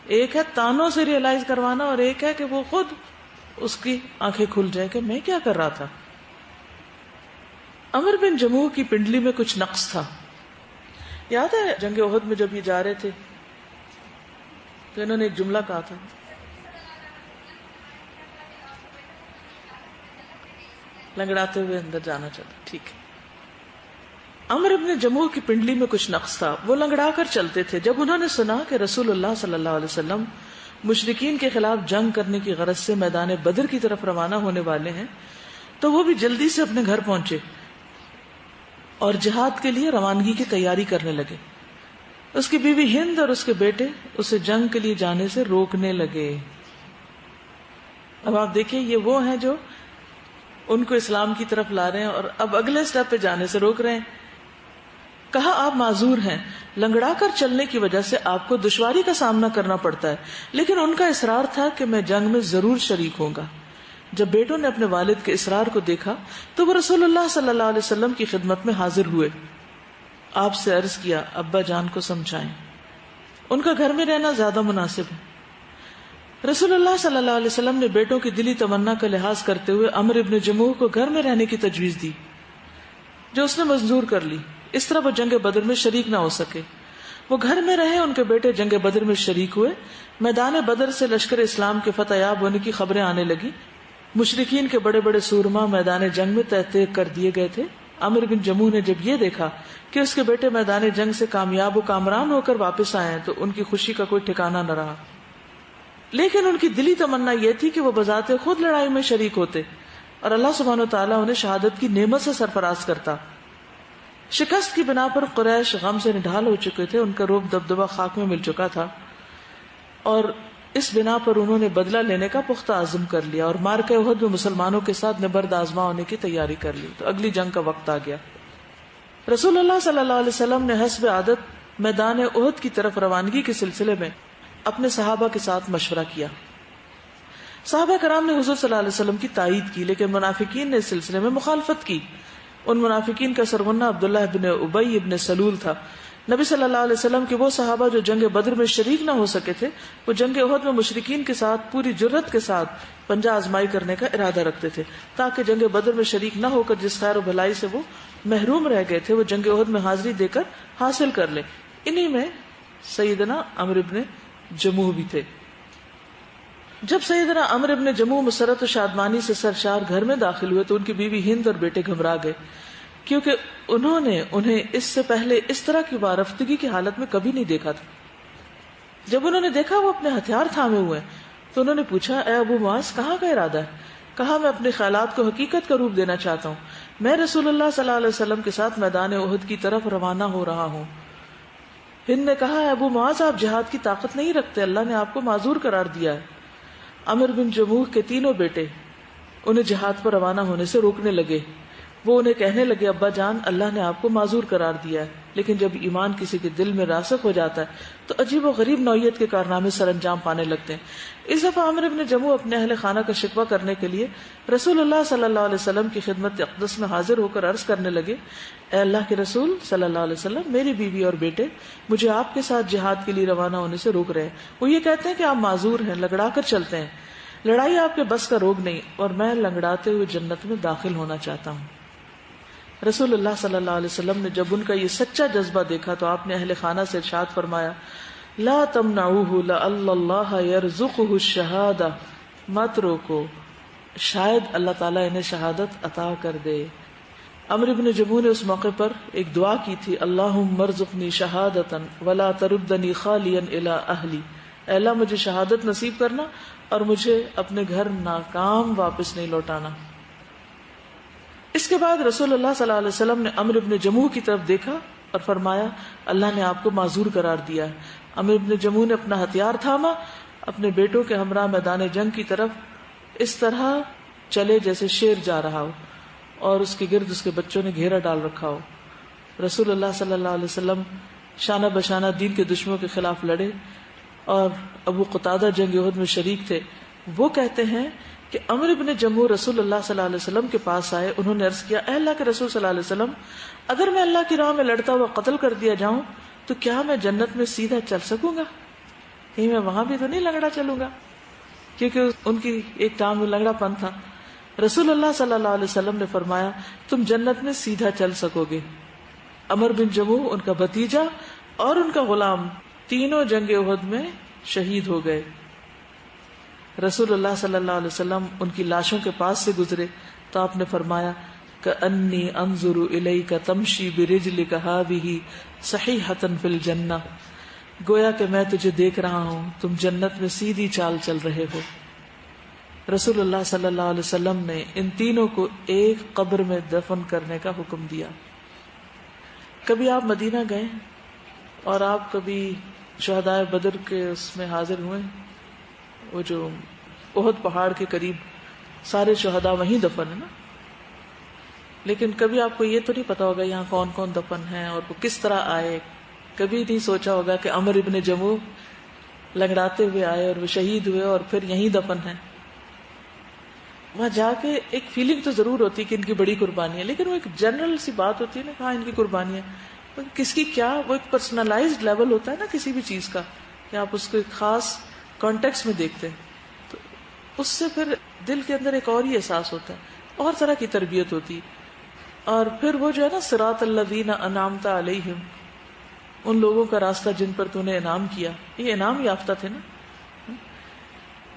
ایک ہے تانوں سے ریئلائز کروانا، اور ایک ہے کہ وہ خود اس کی آنکھیں کھل جائے کہ میں کیا کر رہا تھا. عمر بن جموح کی پنڈلی میں کچھ نقص تھا. یاد ہے جنگ احد میں جب یہ جا رہے تھے تو انہوں نے ایک جملہ کہا تھا، لنگڑاتے ہوئے اندر جانا چاہتا. ٹھیک ہے. عمر بن جموح کی پنڈلی میں کچھ نقص تھا، وہ لنگڑا کر چلتے تھے. جب انہوں نے سنا کہ رسول اللہ صلی اللہ علیہ وسلم مشرکین کے خلاف جنگ کرنے کی غرض سے میدان بدر کی طرف روانہ ہونے والے ہیں تو وہ بھی جلدی سے اپنے گھر پہنچے اور جہاد کے لیے روانگی کی تیاری کرنے لگے. اس کی بیوی ہند اور اس کے بیٹے اسے جنگ کے لیے جانے سے روکنے لگے. اب آپ دیکھیں یہ وہ ہیں جو ان کو اسلام کی طرف لا رہے ہیں اور اب اگلے سٹیپ پہ جانے سے روک رہے ہیں. کہا آپ معذور ہیں، لنگڑا کر چلنے کی وجہ سے آپ کو دشواری کا سامنا کرنا پڑتا ہے، لیکن ان کا اصرار تھا کہ میں جنگ میں ضرور شریک ہوں گا. جب بیٹوں نے اپنے والد کے اصرار کو دیکھا تو وہ رسول اللہ صلی اللہ علیہ وسلم کی خدمت میں حاضر ہوئے. آپ سے عرض کیا ابا جان کو سمجھائیں، ان کا گھر میں رہنا زیادہ مناسب ہے. رسول اللہ صلی اللہ علیہ وسلم نے بیٹوں کی دلی تمنا کا لحاظ کرتے ہوئے عمر ابن جموح کو گھر میں رہنے کی تجویز دی، جو اس نے منظور کر لی. اس طرح وہ جنگ بدر میں شریک نہ ہو سکے. وہ گھر میں رہے. ان کے بیٹے جنگ بدر میں شریک ہوئے. میدان بدر سے لشکر اسلام کے فتح یاب ہونے کی خبریں آنے لگی. مشرکین کے بڑے بڑے سورما میدان جنگ میں تحقیق کر دیے گئے تھے. عمر بن جموح نے جب یہ دیکھا کہ اس کے بیٹے میدان جنگ سے کامیاب و کامران ہو کر واپس آئے ہیں تو ان کی خوشی کا کوئی ٹھکانہ نہ رہا. لیکن ان کی دلی تمنا یہ تھی کہ وہ بذات خود لڑائی میں شریک ہوتے اور اللہ سبحانہ وتعالیٰ انہیں شہادت کی نعمت سے سرفراز کرتا. شکست کی بنا پر قریش غم سے نڈھال ہو چکے تھے. ان کا روب دبدبہ خاک میں مل چکا تھا اور اس بنا پر انہوں نے بدلہ لینے کا پختہ عزم کر لیا اور معرکہ احد میں مسلمانوں کے ساتھ نبرد آزما ہونے کی تیاری کر لی. تو اگلی جنگ کا وقت آ گیا. رسول اللہ صلی اللہ علیہ وسلم نے حسب عادت میدان احد کی طرف روانگی کے سلسلے میں اپنے صحابہ کے ساتھ مشورہ کیا. صحابہ کرام نے حضور صلی اللہ علیہ وسلم کی تائید کی، لیکن منافقین نے اس سلسلے میں مخالفت کی. ان منافقین کا سرغنہ عبداللہ ابن ابی ابن سلول تھا. نبی صلی اللہ علیہ وسلم کے وہ صحابہ جو جنگ بدر میں شریک نہ ہو سکے تھے وہ جنگ احد میں مشرکین کے ساتھ پوری جرت کے ساتھ پنجہ آزمائی کرنے کا ارادہ رکھتے تھے تاکہ جنگ بدر میں شریک نہ ہو کر جس خیر و بھلائی سے وہ محروم رہ گئے تھے وہ جنگ احد میں حاضری دے کر حاصل کر لیں. انہی میں سیدنا عمر ابن جموح بھی تھے. جب سیدنا عمر ابن جموح مسرت و شادمانی سے سرشار گھر میں داخل ہوئے تو ان کی بیوی ہند اور بیٹے گھبرا گئے، کیونکہ انہوں نے انہیں اس سے پہلے اس طرح کی وارفتگی کی حالت میں کبھی نہیں دیکھا تھا. جب انہوں نے دیکھا وہ اپنے ہتھیار تھامے ہوئے تو انہوں نے پوچھا اے ابو معاذ کہاں کا ارادہ ہے؟ کہا میں اپنے خیالات کو حقیقت کا روپ دینا چاہتا ہوں. میں رسول اللہ صلی اللہ علیہ وسلم کے ساتھ میدان احد کی طرف روانہ ہو رہا ہوں. ہند نے کہا اے ابو معاذ آپ جہاد کی طاقت نہیں رکھتے، اللہ نے آپ کو معذور قرار دیا ہے. عمر بن جموح کے تینوں بیٹے انہیں جہاد پر روانہ ہونے سے روکنے لگے. وہ انہیں کہنے لگے ابا جان اللہ نے آپ کو معذور قرار دیا ہے، لیکن جب ایمان کسی کے دل میں راسخ ہو جاتا ہے تو عجیب و غریب نوعیت کے کارنامے سر انجام پانے لگتے ہیں. اس دفعہ عمر بن جموح اپنے اہل خانہ کا شکوہ کرنے کے لیے رسول اللہ صلی اللہ علیہ وسلم کی خدمت اقدس میں حاضر ہو کر عرض کرنے لگے اے اللہ کے رسول صلی اللہ علیہ وسلم میری بیوی اور بیٹے مجھے آپ کے ساتھ جہاد کے لیے روانہ ہونے سے روک رہے ہیں. وہ یہ کہتے ہیں کہ آپ معذور ہیں، لنگڑا کر چلتے ہیں، لڑائی آپ کے بس کا روگ نہیں اور میں لنگڑاتے ہوئے جنت میں داخل ہونا چاہتا ہوں. رسول اللہ صلی اللہ علیہ وسلم نے جب ان کا یہ سچا جذبہ دیکھا تو آپ نے اہل خانہ سے ارشاد فرمایا لا تمنعوه لعل اللہ یرزقہ الشہادہ، مت روکو شاید اللہ تعالیٰ انہیں شہادت عطا کر دے. عمر بن جموح نے اس موقع پر ایک دعا کی تھی اللہم ارزقنی شہادتا ولا تردنی خالیا الی اہلی، اے اللہ مجھے شہادت نصیب کرنا اور مجھے اپنے گھر ناکام واپس نہیں لوٹانا. اس کے بعد رسول اللہ صلی اللہ علیہ وسلم نے عمر بن جموح کی طرف دیکھا اور فرمایا اللہ نے آپ کو معذور قرار دیا ہے. عمر بن جموح نے اپنا ہتھیار تھاما، اپنے بیٹوں کے ہمراہ میدان جنگ کی طرف اس طرح چلے جیسے شیر جا رہا ہو. اور اس کے گرد اس کے بچوں نے گھیرا ڈال رکھا ہو. رسول اللہ صلی اللہ علیہ وسلم شانہ بشانہ دین کے دشمنوں کے خلاف لڑے اور ابو قتادہ جنگ احد میں شریک تھے. وہ کہتے ہیں کہ عمرو بن جموح رسول اللہ صلی اللہ علیہ وسلم کے پاس آئے. انہوں نے عرض کیا, اے اللہ کے رسول صلی اللہ علیہ وسلم, اگر میں اللہ کی راہ میں لڑتا ہوا قتل کر دیا جاؤں تو کیا میں جنت میں سیدھا چل سکوں گا؟ کہیں میں وہاں بھی تو نہیں لنگڑا چلوں گا, کیونکہ ان کی ایک ٹانگ میں لنگڑا پن تھا. رسول اللہ صلی اللہ علیہ وسلم نے فرمایا, تم جنت میں سیدھا چل سکو گے. عمرو بن جموح, ان کا بھتیجا اور ان کا غلام تینوں جنگ احد میں شہید ہو گئے. رسول اللہ صلی اللہ علیہ وسلم ان کی لاشوں کے پاس سے گزرے تو آپ نے فرمایا, کأنی انظر الیک تمشی برجلک ہذہ صحیحۃ فی الجنہ, گویا کہ میں تجھے دیکھ رہا ہوں تم جنت میں سیدھی چال چل رہے ہو. رسول اللہ صلی اللہ علیہ وسلم نے ان تینوں کو ایک قبر میں دفن کرنے کا حکم دیا. کبھی آپ مدینہ گئے اور آپ کبھی شہدائے بدر کے اس میں حاضر ہوئے؟ وہ جو احد پہاڑ کے قریب سارے شہداء وہیں دفن ہے نا, لیکن کبھی آپ کو یہ تو نہیں پتا ہوگا یہاں کون کون دفن ہیں اور وہ کس طرح آئے. کبھی نہیں سوچا ہوگا کہ عمرو ابن جموح لنگڑاتے ہوئے آئے اور وہ شہید ہوئے اور پھر یہیں دفن ہیں. وہاں جا کے ایک فیلنگ تو ضرور ہوتی ہے کہ ان کی بڑی قربانی ہے, لیکن وہ ایک جنرل سی بات ہوتی ہے نا, کہاں ان کی قربانی ہے, کس کی کیا, وہ ایک پرسنلائزڈ لیول ہوتا ہے نا کسی بھی چیز کا, کہ آپ اس کو ایک خاص کانٹیکس میں دیکھتے ہیں, تو اس سے پھر دل کے اندر ایک اور ہی احساس ہوتا ہے, اور طرح کی تربیت ہوتی ہے. اور پھر وہ جو ہے نا صراط الذین انعمت علیہم, ان لوگوں کا راستہ جن پر تو نے انعام کیا, یہ انعام یافتہ تھے نا.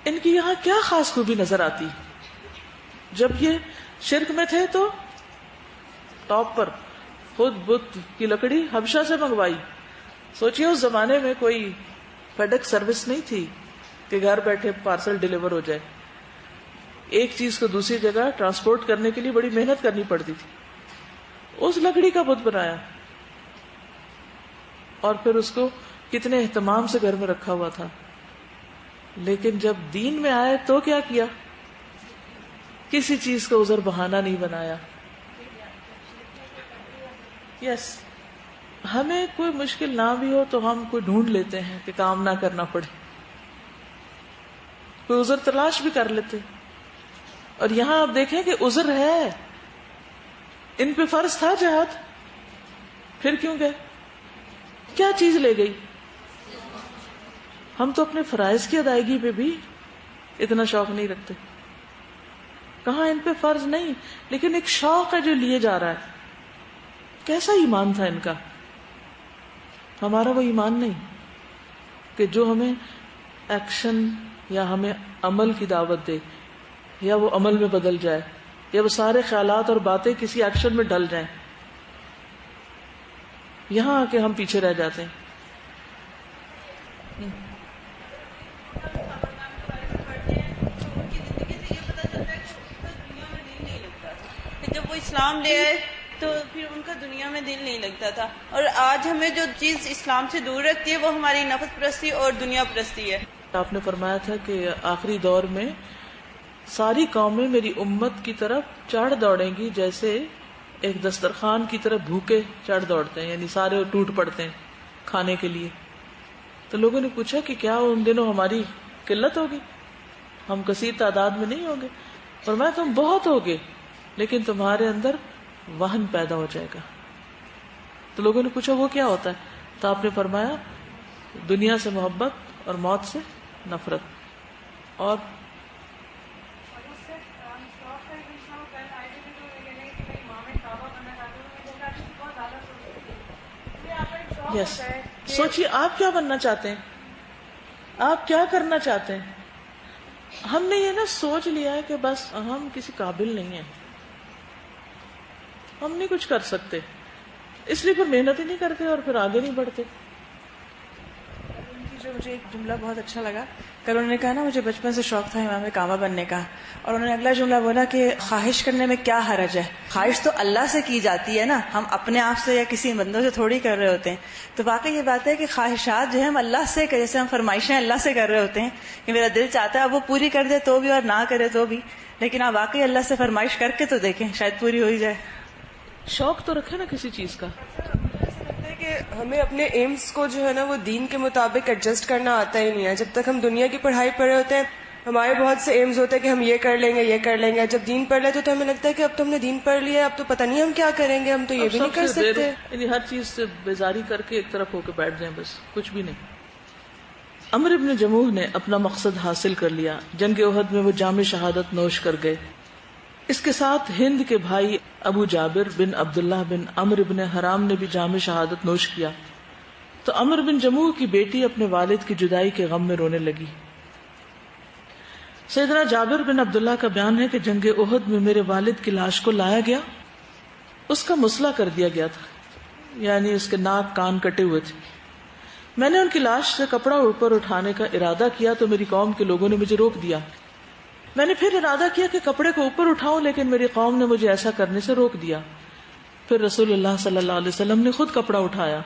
ان کی یہاں کیا خاص خوبی نظر آتی؟ جب یہ شرک میں تھے تو ٹاپ پر خود بت کی لکڑی حبشہ سے منگوائی. سوچئے اس زمانے میں کوئی فیڈیکس سروس نہیں تھی کہ گھر بیٹھے پارسل ڈیلیور ہو جائے. ایک چیز کو دوسری جگہ ٹرانسپورٹ کرنے کے لیے بڑی محنت کرنی پڑتی تھی. اس لکڑی کا بت بنایا اور پھر اس کو کتنے اہتمام سے گھر میں رکھا ہوا تھا. لیکن جب دین میں آئے تو کیا کیا؟ کسی چیز کا عذر بہانہ نہیں بنایا. یس, ہمیں کوئی مشکل نہ بھی ہو تو ہم کوئی ڈھونڈ لیتے ہیں کہ کام نہ کرنا پڑے, کوئی عذر تلاش بھی کر لیتے. اور یہاں آپ دیکھیں کہ عذر ہے, ان پہ فرض تھا جہاد, پھر کیوں گئے؟ کیا چیز لے گئی؟ ہم تو اپنے فرائض کی ادائیگی پہ بھی اتنا شوق نہیں رکھتے. کہاں ان پہ فرض نہیں, لیکن ایک شوق ہے جو لیے جا رہا ہے. کیسا ایمان تھا ان کا؟ ہمارا وہ ایمان نہیں کہ جو ہمیں ایکشن یا ہمیں عمل کی دعوت دے, یا وہ عمل میں بدل جائے, یا وہ سارے خیالات اور باتیں کسی ایکشن میں ڈل جائیں. یہاں آ کے ہم پیچھے رہ جاتے ہیں. جب وہ اسلام لے آئے تو پھر ان کا دنیا میں دل نہیں لگتا تھا. اور آج ہمیں جو چیز اسلام سے دور رکھتی ہے وہ ہماری نفس پرستی اور دنیا پرستی ہے. آپ نے فرمایا تھا کہ آخری دور میں ساری قومیں میری امت کی طرف چڑھ دوڑیں گی جیسے ایک دسترخوان کی طرف بھوکے چڑھ دوڑتے ہیں, یعنی سارے ٹوٹ پڑتے ہیں کھانے کے لیے. تو لوگوں نے پوچھا کہ کیا ان دنوں ہماری قلت ہوگی, ہم کثیر تعداد میں نہیں ہوں گے؟ فرمایا تم بہت ہوگے لیکن تمہارے اندر وہن پیدا ہو جائے گا. تو لوگوں نے پوچھا وہ کیا ہوتا ہے؟ تو آپ نے فرمایا دنیا سے محبت اور موت سے نفرت. اور یس, سوچیے آپ کیا بننا چاہتے ہیں, آپ کیا کرنا چاہتے ہیں. ہم نے یہ نا سوچ لیا ہے کہ بس ہم کسی قابل نہیں ہیں, ہم نہیں کچھ کر سکتے, اس لیے پھر محنت ہی نہیں کرتے اور پھر آگے نہیں بڑھتے. جو مجھے ایک جملہ بہت اچھا لگا, کل انہوں نے کہا نا مجھے بچپن سے شوق تھا امام کعبہ بننے کا, اور انہوں نے اگلا جملہ بولا کہ خواہش کرنے میں کیا حرج ہے, خواہش تو اللہ سے کی جاتی ہے نا, ہم اپنے آپ سے یا کسی بندوں سے تھوڑی کر رہے ہوتے ہیں. تو واقعی یہ بات ہے کہ خواہشات جو ہے ہم اللہ سے, جیسے ہم فرمائشیں اللہ سے کر رہے ہوتے ہیں کہ میرا دل چاہتا ہے اب وہ پوری کر دے تو بھی اور نہ کرے تو بھی, لیکن آپ واقعی اللہ سے فرمائش کر کے تو دیکھیں، شاید پوری ہو ہی جائے. شوق تو رکھے نا کسی چیز کا. کہ ہمیں اپنے ایمز کو جو ہے نا وہ دین کے مطابق ایڈجسٹ کرنا آتا ہی نہیں ہے. جب تک ہم دنیا کی پڑھائی پڑھے ہوتے ہیں ہمارے بہت سے ایمز ہوتے ہیں کہ ہم یہ کر لیں گے یہ کر لیں گے. جب دین پڑھ لیتے تو ہمیں لگتا ہے کہ اب تو ہم نے دین پڑھ لیا، اب تو پتہ نہیں ہم کیا کریں گے، ہم تو یہ بھی نہیں کر سکتے. یعنی ہر چیز سے بیزاری کر کے ایک طرف ہو کے بیٹھ جائیں، بس کچھ بھی نہیں. عمرو بن جموح نے اپنا مقصد حاصل کر لیا. جنگ احد میں وہ جام شہادت نوش کر گئے. اس کے ساتھ ہند کے بھائی ابو جابر بن عبداللہ بن عمرو بن حرام نے بھی جام شہادت نوش کیا. تو عمرو بن جموح کی بیٹی اپنے والد کی جدائی کے غم میں رونے لگی. سیدنا جابر بن عبداللہ کا بیان ہے کہ جنگ احد میں میرے والد کی لاش کو لایا گیا، اس کا مسئلہ کر دیا گیا تھا، یعنی اس کے ناک کان کٹے ہوئے تھے. میں نے ان کی لاش سے کپڑا اوپر اٹھانے کا ارادہ کیا تو میری قوم کے لوگوں نے مجھے روک دیا. میں نے پھر ارادہ کیا کہ کپڑے کو اوپر اٹھاؤں، لیکن میری قوم نے مجھے ایسا کرنے سے روک دیا. پھر رسول اللہ صلی اللہ علیہ وسلم نے خود کپڑا اٹھایا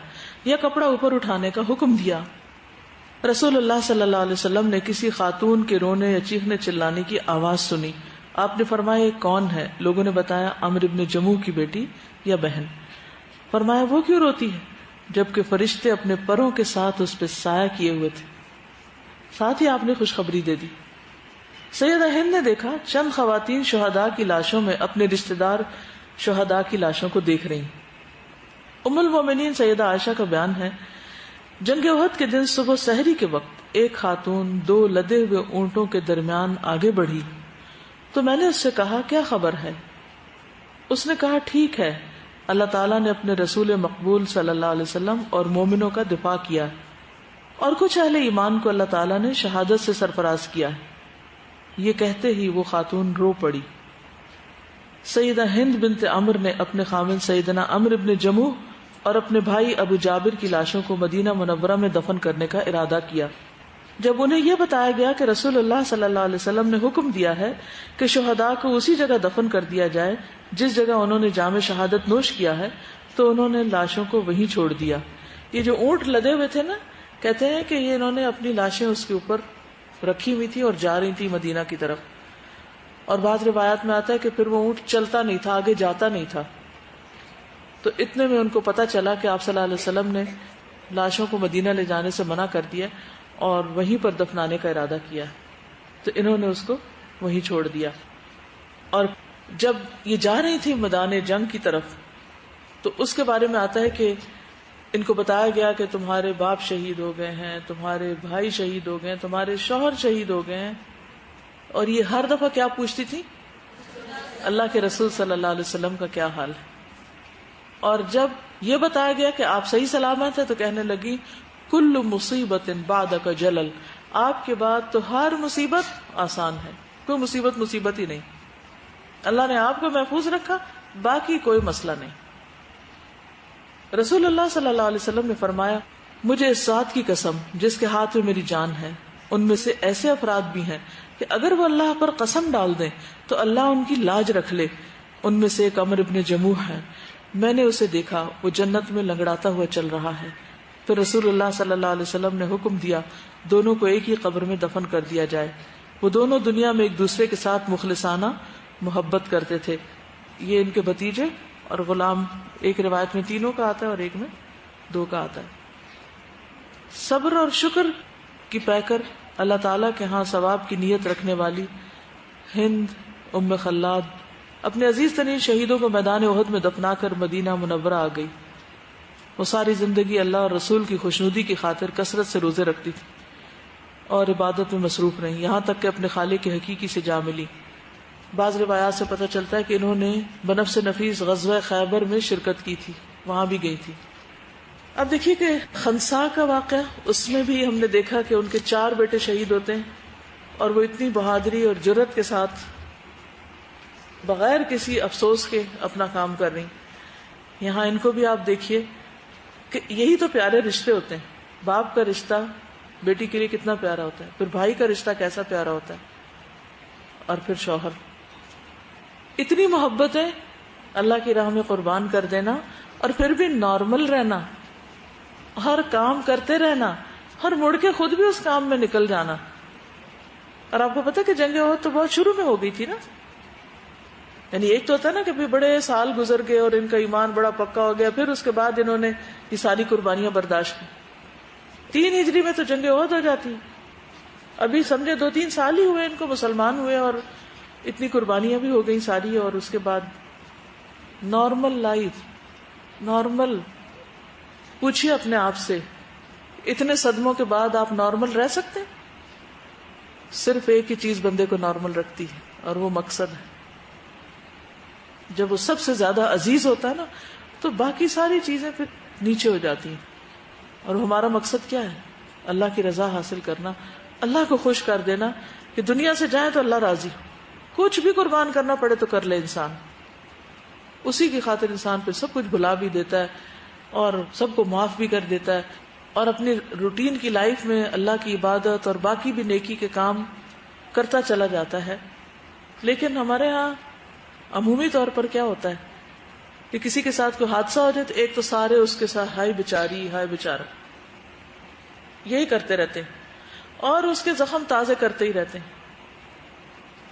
یا کپڑا اوپر اٹھانے کا حکم دیا. رسول اللہ صلی اللہ علیہ وسلم نے کسی خاتون کے رونے یا چیخنے چلانے کی آواز سنی. آپ نے فرمایا یہ کون ہے؟ لوگوں نے بتایا عمرو بن جموح کی بیٹی یا بہن. فرمایا وہ کیوں روتی ہے؟ جبکہ فرشتے اپنے پروں کے ساتھ اس پہ سایہ کیے ہوئے تھے. ساتھ ہی آپ نے خوشخبری دے دی. سیدہ ہند نے دیکھا چند خواتین شہداء کی لاشوں میں اپنے رشتہ دار شہداء کی لاشوں کو دیکھ رہی. ام المومنین سیدہ عائشہ کا بیان ہے جنگ احد کے دن صبح سحری کے وقت ایک خاتون 2 لدے ہوئے اونٹوں کے درمیان آگے بڑھی تو میں نے اس سے کہا کیا خبر ہے؟ اس نے کہا ٹھیک ہے، اللہ تعالیٰ نے اپنے رسول مقبول صلی اللہ علیہ وسلم اور مومنوں کا دفاع کیا اور کچھ اہل ایمان کو اللہ تعالیٰ نے شہادت سے سرفراز کیا. یہ کہتے ہی وہ خاتون رو پڑی. سیدہ ہند بنت عمرو نے اپنے خامن سیدنا عمرو بن جموح اور اپنے بھائی ابو جابر کی لاشوں کو مدینہ منورہ میں دفن کرنے کا ارادہ کیا. جب انہیں یہ بتایا گیا کہ رسول اللہ صلی اللہ علیہ وسلم نے حکم دیا ہے کہ شہداء کو اسی جگہ دفن کر دیا جائے جس جگہ انہوں نے جام شہادت نوش کیا ہے، تو انہوں نے لاشوں کو وہیں چھوڑ دیا. یہ جو اونٹ لدے ہوئے تھے نا، کہتے ہیں کہ یہ انہوں نے اپنی لاشیں اس کے اوپر رکھی ہوئی تھی اور جا رہی تھی مدینہ کی طرف. اور بعض روایات میں آتا ہے کہ پھر وہ اونٹ چلتا نہیں تھا، آگے جاتا نہیں تھا. تو اتنے میں ان کو پتا چلا کہ آپ صلی اللہ علیہ وسلم نے لاشوں کو مدینہ لے جانے سے منع کر دیا اور وہیں پر دفنانے کا ارادہ کیا. تو انہوں نے اس کو وہیں چھوڑ دیا. اور جب یہ جا رہی تھی میدان جنگ کی طرف تو اس کے بارے میں آتا ہے کہ ان کو بتایا گیا کہ تمہارے باپ شہید ہو گئے ہیں، تمہارے بھائی شہید ہو گئے ہیں، تمہارے شوہر شہید ہو گئے ہیں. اور یہ ہر دفعہ کیا پوچھتی تھی؟ اللہ کے رسول صلی اللہ علیہ وسلم کا کیا حال ہے. اور جب یہ بتایا گیا کہ آپ صحیح سلامت ہیں تو کہنے لگی کل مصیبت بعدک جلل، آپ کے بعد تو ہر مصیبت آسان ہے، کوئی مصیبت ہی نہیں. اللہ نے آپ کو محفوظ رکھا، باقی کوئی مسئلہ نہیں. رسول اللہ صلی اللہ علیہ وسلم نے فرمایا مجھے اس ذات کی قسم جس کے ہاتھ میں میری جان ہے، ان میں سے ایسے افراد بھی ہیں کہ اگر وہ اللہ پر قسم ڈال دیں تو اللہ ان کی لاج رکھ لے. ان میں سے ایک عمرو بن جموح ہے، میں نے اسے دیکھا، وہ جنت میں لنگڑاتا ہوا چل رہا ہے. پھر رسول اللہ صلی اللہ علیہ وسلم نے حکم دیا دونوں کو ایک ہی قبر میں دفن کر دیا جائے. وہ دونوں دنیا میں ایک دوسرے کے ساتھ مخلصانہ محبت کرتے تھے. یہ ان کے بھتیجے اور غلام، ایک روایت میں 3 کا آتا ہے اور ایک میں 2 کا آتا ہے. صبر اور شکر کی پیکر اللہ تعالیٰ کے ہاں ثواب کی نیت رکھنے والی ہند ام خلاد اپنے عزیز ترین شہیدوں کو میدان احد میں دفنا کر مدینہ منورہ آ گئی. وہ ساری زندگی اللہ اور رسول کی خوشنودی کی خاطر کثرت سے روزے رکھتی تھی اور عبادت میں مصروف رہی، یہاں تک کہ اپنے خالق کے حقیقی سے جا ملی. بعض روایات سے پتہ چلتا ہے کہ انہوں نے بنفس نفیس غزوہ خیبر میں شرکت کی تھی، وہاں بھی گئی تھی. اب دیکھیے کہ خنسا کا واقعہ، اس میں بھی ہم نے دیکھا کہ ان کے 4 بیٹے شہید ہوتے ہیں اور وہ اتنی بہادری اور جرت کے ساتھ بغیر کسی افسوس کے اپنا کام کر رہی. یہاں ان کو بھی آپ دیکھیے کہ یہی تو پیارے رشتے ہوتے ہیں. باپ کا رشتہ بیٹی کے لیے کتنا پیارا ہوتا ہے، پھر بھائی کا رشتہ کیسا پیارا ہوتا ہے، اور پھر شوہر. اتنی محبتیں اللہ کی راہ میں قربان کر دینا اور پھر بھی نارمل رہنا، ہر کام کرتے رہنا اور مڑ کے خود بھی اس کام میں نکل جانا. اور آپ کو پتا کہ جنگ احد تو بہت شروع میں ہو گئی تھی نا، یعنی ایک تو ہوتا ہے نا کہ بڑے سال گزر گئے اور ان کا ایمان بڑا پکا ہو گیا، پھر اس کے بعد انہوں نے یہ ساری قربانیاں برداشت کی. 3 ہجری میں تو جنگ احد ہو جاتی ہے. ابھی سمجھے 2-3 سال ہی ہوئے ان کو مسلمان ہوئے اور اتنی قربانیاں بھی ہو گئی ساری. اور اس کے بعد نارمل لائف، نارمل. پوچھیے اپنے آپ سے، اتنے صدموں کے بعد آپ نارمل رہ سکتے ہیں؟ صرف ایک ہی چیز بندے کو نارمل رکھتی ہے اور وہ مقصد ہے. جب وہ سب سے زیادہ عزیز ہوتا ہے نا تو باقی ساری چیزیں پھر نیچے ہو جاتی ہیں. اور ہمارا مقصد کیا ہے؟ اللہ کی رضا حاصل کرنا، اللہ کو خوش کر دینا کہ دنیا سے جائیں تو اللہ راضی ہو. کچھ بھی قربان کرنا پڑے تو کر لے انسان. اسی کی خاطر انسان پہ سب کچھ بھلا بھی دیتا ہے اور سب کو معاف بھی کر دیتا ہے اور اپنی روٹین کی لائف میں اللہ کی عبادت اور باقی بھی نیکی کے کام کرتا چلا جاتا ہے. لیکن ہمارے ہاں عمومی طور پر کیا ہوتا ہے کہ کسی کے ساتھ کوئی حادثہ ہو جائے تو ایک تو سارے اس کے ساتھ ہائے بیچاری، ہائے بیچارہ، یہی کرتے رہتے ہیں اور اس کے زخم تازے کرتے ہی رہتے ہیں.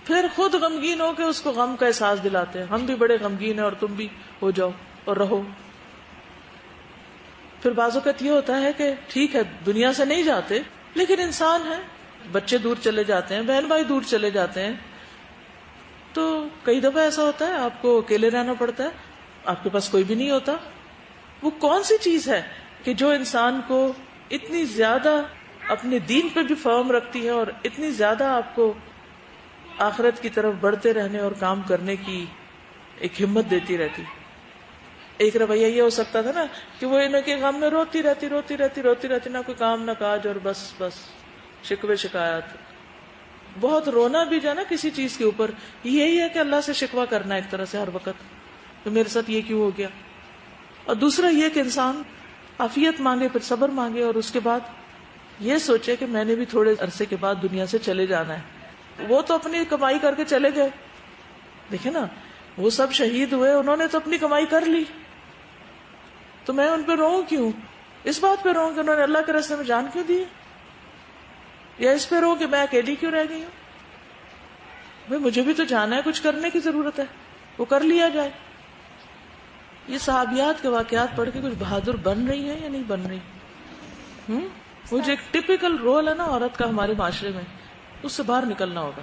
پھر خود غمگین ہو کے اس کو غم کا احساس دلاتے ہیں، ہم بھی بڑے غمگین ہیں اور تم بھی ہو جاؤ اور رہو. پھر بعض اوقات یہ ہوتا ہے کہ ٹھیک ہے دنیا سے نہیں جاتے لیکن انسان ہے، بچے دور چلے جاتے ہیں، بہن بھائی دور چلے جاتے ہیں، تو کئی دفعہ ایسا ہوتا ہے آپ کو اکیلے رہنا پڑتا ہے، آپ کے پاس کوئی بھی نہیں ہوتا. وہ کون سی چیز ہے کہ جو انسان کو اتنی زیادہ اپنے دین پہ بھی فرم رکھتی ہے اور اتنی زیادہ آپ کو آخرت کی طرف بڑھتے رہنے اور کام کرنے کی ایک ہمت دیتی رہتی. ایک رویہ یہ ہو سکتا تھا نا کہ وہ انہوں کے غم میں روتی رہتی نہ کوئی کام نہ کاج اور بس شکوے شکایات. بہت رونا بھی جو ہے نا کسی چیز کے اوپر یہی ہے کہ اللہ سے شکوہ کرنا ایک طرح سے ہر وقت کہ میرے ساتھ یہ کیوں ہو گیا. اور دوسرا یہ کہ انسان عافیت مانگے، پھر صبر مانگے اور اس کے بعد یہ سوچے کہ میں نے بھی تھوڑے عرصے کے بعد دنیا سے چلے جانا ہے. وہ تو اپنی کمائی کر کے چلے گئے، دیکھیں نا وہ سب شہید ہوئے، انہوں نے تو اپنی کمائی کر لی، تو میں ان پہ روؤں کیوں؟ اس بات پہ روؤں کہ انہوں نے اللہ کے راستے میں جان کیوں دی، یا اس پہ روؤں کہ میں اکیلی کیوں رہ گئی ہوں؟ بھئی مجھے بھی تو جانا ہے، کچھ کرنے کی ضرورت ہے، وہ کر لیا جائے. یہ صحابیات کے واقعات پڑھ کے کچھ بہادر بن رہی ہیں یا نہیں بن رہی؟ وہ جو ایک ٹپیکل رول ہے نا عورت کا ہمارے معاشرے میں، اس سے باہر نکلنا ہوگا.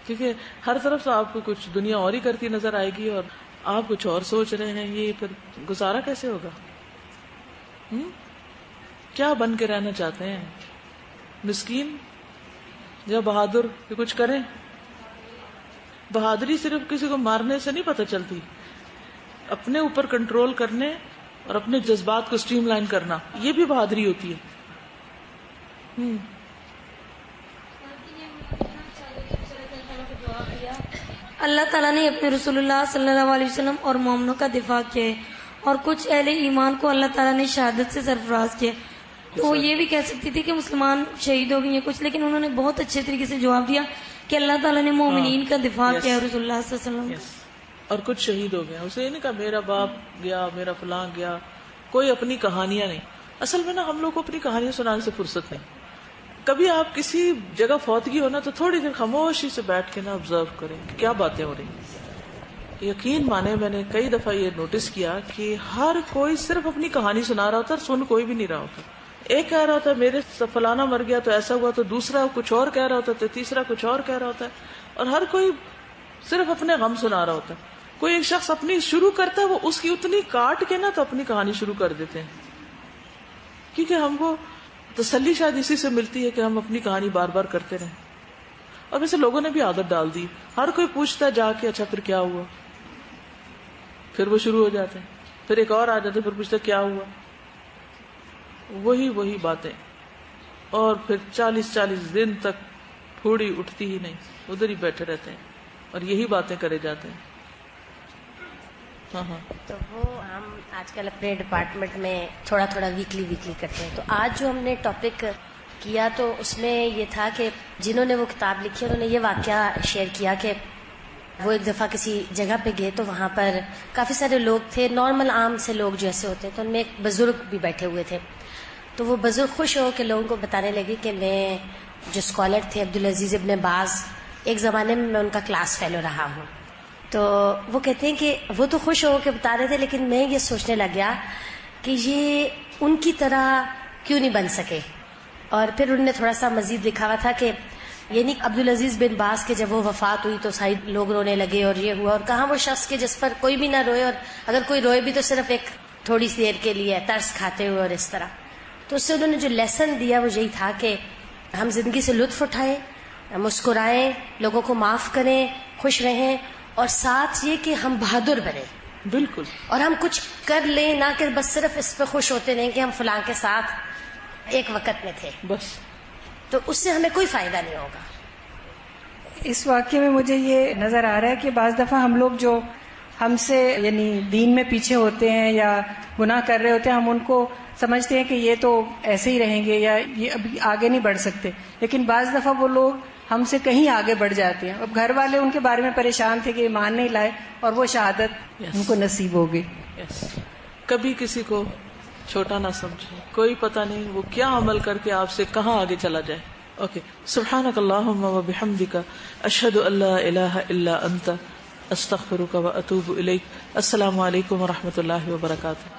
کیونکہ ہر طرف تو آپ کو کچھ دنیا اور ہی کرتی نظر آئے گی اور آپ کچھ اور سوچ رہے ہیں، یہ پھر گزارا کیسے ہوگا؟ کیا بن کے رہنا چاہتے ہیں؟ مسکین یا بہادر کہ کچھ کریں؟ بہادری صرف کسی کو مارنے سے نہیں پتہ چلتی، اپنے اوپر کنٹرول کرنے اور اپنے جذبات کو سٹریم لائن کرنا، یہ بھی بہادری ہوتی ہے. اللہ تعالیٰ نے اپنے رسول اللہ صلی اللہ علیہ وسلم اور مومنوں کا دفاع کیا ہے اور کچھ اہل ایمان کو اللہ تعالیٰ نے شہادت سے سرفراز کیا. تو یہ بھی کہہ سکتی تھی کہ مسلمان شہید ہو گئی ہیں کچھ، لیکن انہوں نے بہت اچھے طریقے سے جواب دیا کہ اللہ تعالیٰ نے مومنین کا دفاع کیا ہے رسول اللہ صلی اللہ علیہ وسلم. اور کچھ شہید ہو گئے. اسے یہ نہیں کہا میرا باپ گیا، میرا فلاں گیا، کوئی اپنی کہانیاں نہیں. اصل میں نا ہم لوگ کو اپنی کہانیاں سنانے سے فرصت نہیں. کبھی آپ کسی جگہ فوتگی ہو نا تو تھوڑی دیر خاموشی سے بیٹھ کے نا آبزرو کریں کہ کیا باتیں ہو رہی. یقین مانے میں نے کئی دفعہ یہ نوٹس کیا کہ ہر کوئی صرف اپنی کہانی سنا رہا ہوتا ہے، سن کوئی بھی نہیں رہا ہوتا. ایک کہہ رہا ہوتا ہے میرے فلانا مر گیا تو ایسا ہوا، تو دوسرا کچھ اور کہہ رہا ہوتا ہے، تو تیسرا کچھ اور کہہ رہا ہوتا ہے، اور ہر کوئی صرف اپنے غم سنا رہا ہوتا ہے. کوئی ایک شخص اپنی شروع کرتا ہے، وہ اس کی اتنی کاٹ کے نا تو اپنی کہانی شروع کر دیتے ہیں، کیونکہ ہم کو تسلی شاید اسی سے ملتی ہے کہ ہم اپنی کہانی بار بار کرتے رہیں. اور ویسے لوگوں نے بھی عادت ڈال دی، ہر کوئی پوچھتا ہے جا کے اچھا پھر کیا ہوا، پھر وہ شروع ہو جاتے ہیں، پھر ایک اور آ جاتے پھر پوچھتے کیا ہوا، وہی باتیں، اور پھر 40 دن تک پھوڑی اٹھتی ہی نہیں، ادھر ہی بیٹھے رہتے ہیں اور یہی باتیں کرے جاتے ہیں. تو وہ ہم آج کل اپنے ڈپارٹمنٹ میں تھوڑا ویکلی کرتے ہیں. تو آج جو ہم نے ٹاپک کیا تو اس میں یہ تھا کہ جنہوں نے وہ کتاب لکھی انہوں نے یہ واقعہ شیئر کیا کہ وہ ایک دفعہ کسی جگہ پہ گئے تو وہاں پر کافی سارے لوگ تھے، نارمل عام سے لوگ جیسے ہوتے ہیں، تو ان میں ایک بزرگ بھی بیٹھے ہوئے تھے. تو وہ بزرگ خوش ہو کے لوگوں کو بتانے لگے کہ میں جو اسکالر تھے عبدالعزیز ابن باز، ایک زمانے میں ان کا کلاس فیلو رہا ہوں. تو وہ کہتے ہیں کہ وہ تو خوش ہو کے بتا رہے تھے، لیکن میں یہ سوچنے لگ گیا کہ یہ ان کی طرح کیوں نہیں بن سکے. اور پھر انہوں نے تھوڑا سا مزید لکھا ہوا تھا کہ یعنی عبدالعزیز بن باز کے جب وہ وفات ہوئی تو سارے لوگ رونے لگے اور یہ ہوا، اور کہاں وہ شخص کے جس پر کوئی بھی نہ روئے، اور اگر کوئی روئے بھی تو صرف ایک تھوڑی سی دیر کے لیے ترس کھاتے ہوئے اور اس طرح. تو اس سے انہوں نے جو لیسن دیا وہ یہی تھا کہ ہم زندگی سے لطف اٹھائیں، مسکرائیں، لوگوں کو معاف کریں، خوش رہیں، اور ساتھ یہ کہ ہم بہادر بنیں. بالکل. اور ہم کچھ کر لیں، نہ کہ بس صرف اس پہ خوش ہوتے رہیں کہ ہم فلاں کے ساتھ ایک وقت میں تھے بس، تو اس سے ہمیں کوئی فائدہ نہیں ہوگا. اس واقعے میں مجھے یہ نظر آ رہا ہے کہ بعض دفعہ ہم لوگ جو ہم سے یعنی دین میں پیچھے ہوتے ہیں یا گناہ کر رہے ہوتے ہیں، ہم ان کو سمجھتے ہیں کہ یہ تو ایسے ہی رہیں گے یا یہ ابھی آگے نہیں بڑھ سکتے، لیکن بعض دفعہ وہ لوگ ہم سے کہیں آگے بڑھ جاتے ہیں. اب گھر والے ان کے بارے میں پریشان تھے کہ ایمان نہیں لائے، اور وہ شہادت ان کو نصیب ہو گئی. کبھی کسی کو چھوٹا نہ سمجھے، کوئی پتہ نہیں وہ کیا عمل کر کے آپ سے کہاں آگے چلا جائے. اوکے. سبحانک اللہم و بحمدک، اشہد ان لا الہ الا انت، استغفرک و اتوب الیک. السلام علیکم و رحمۃ اللہ وبرکاتہ.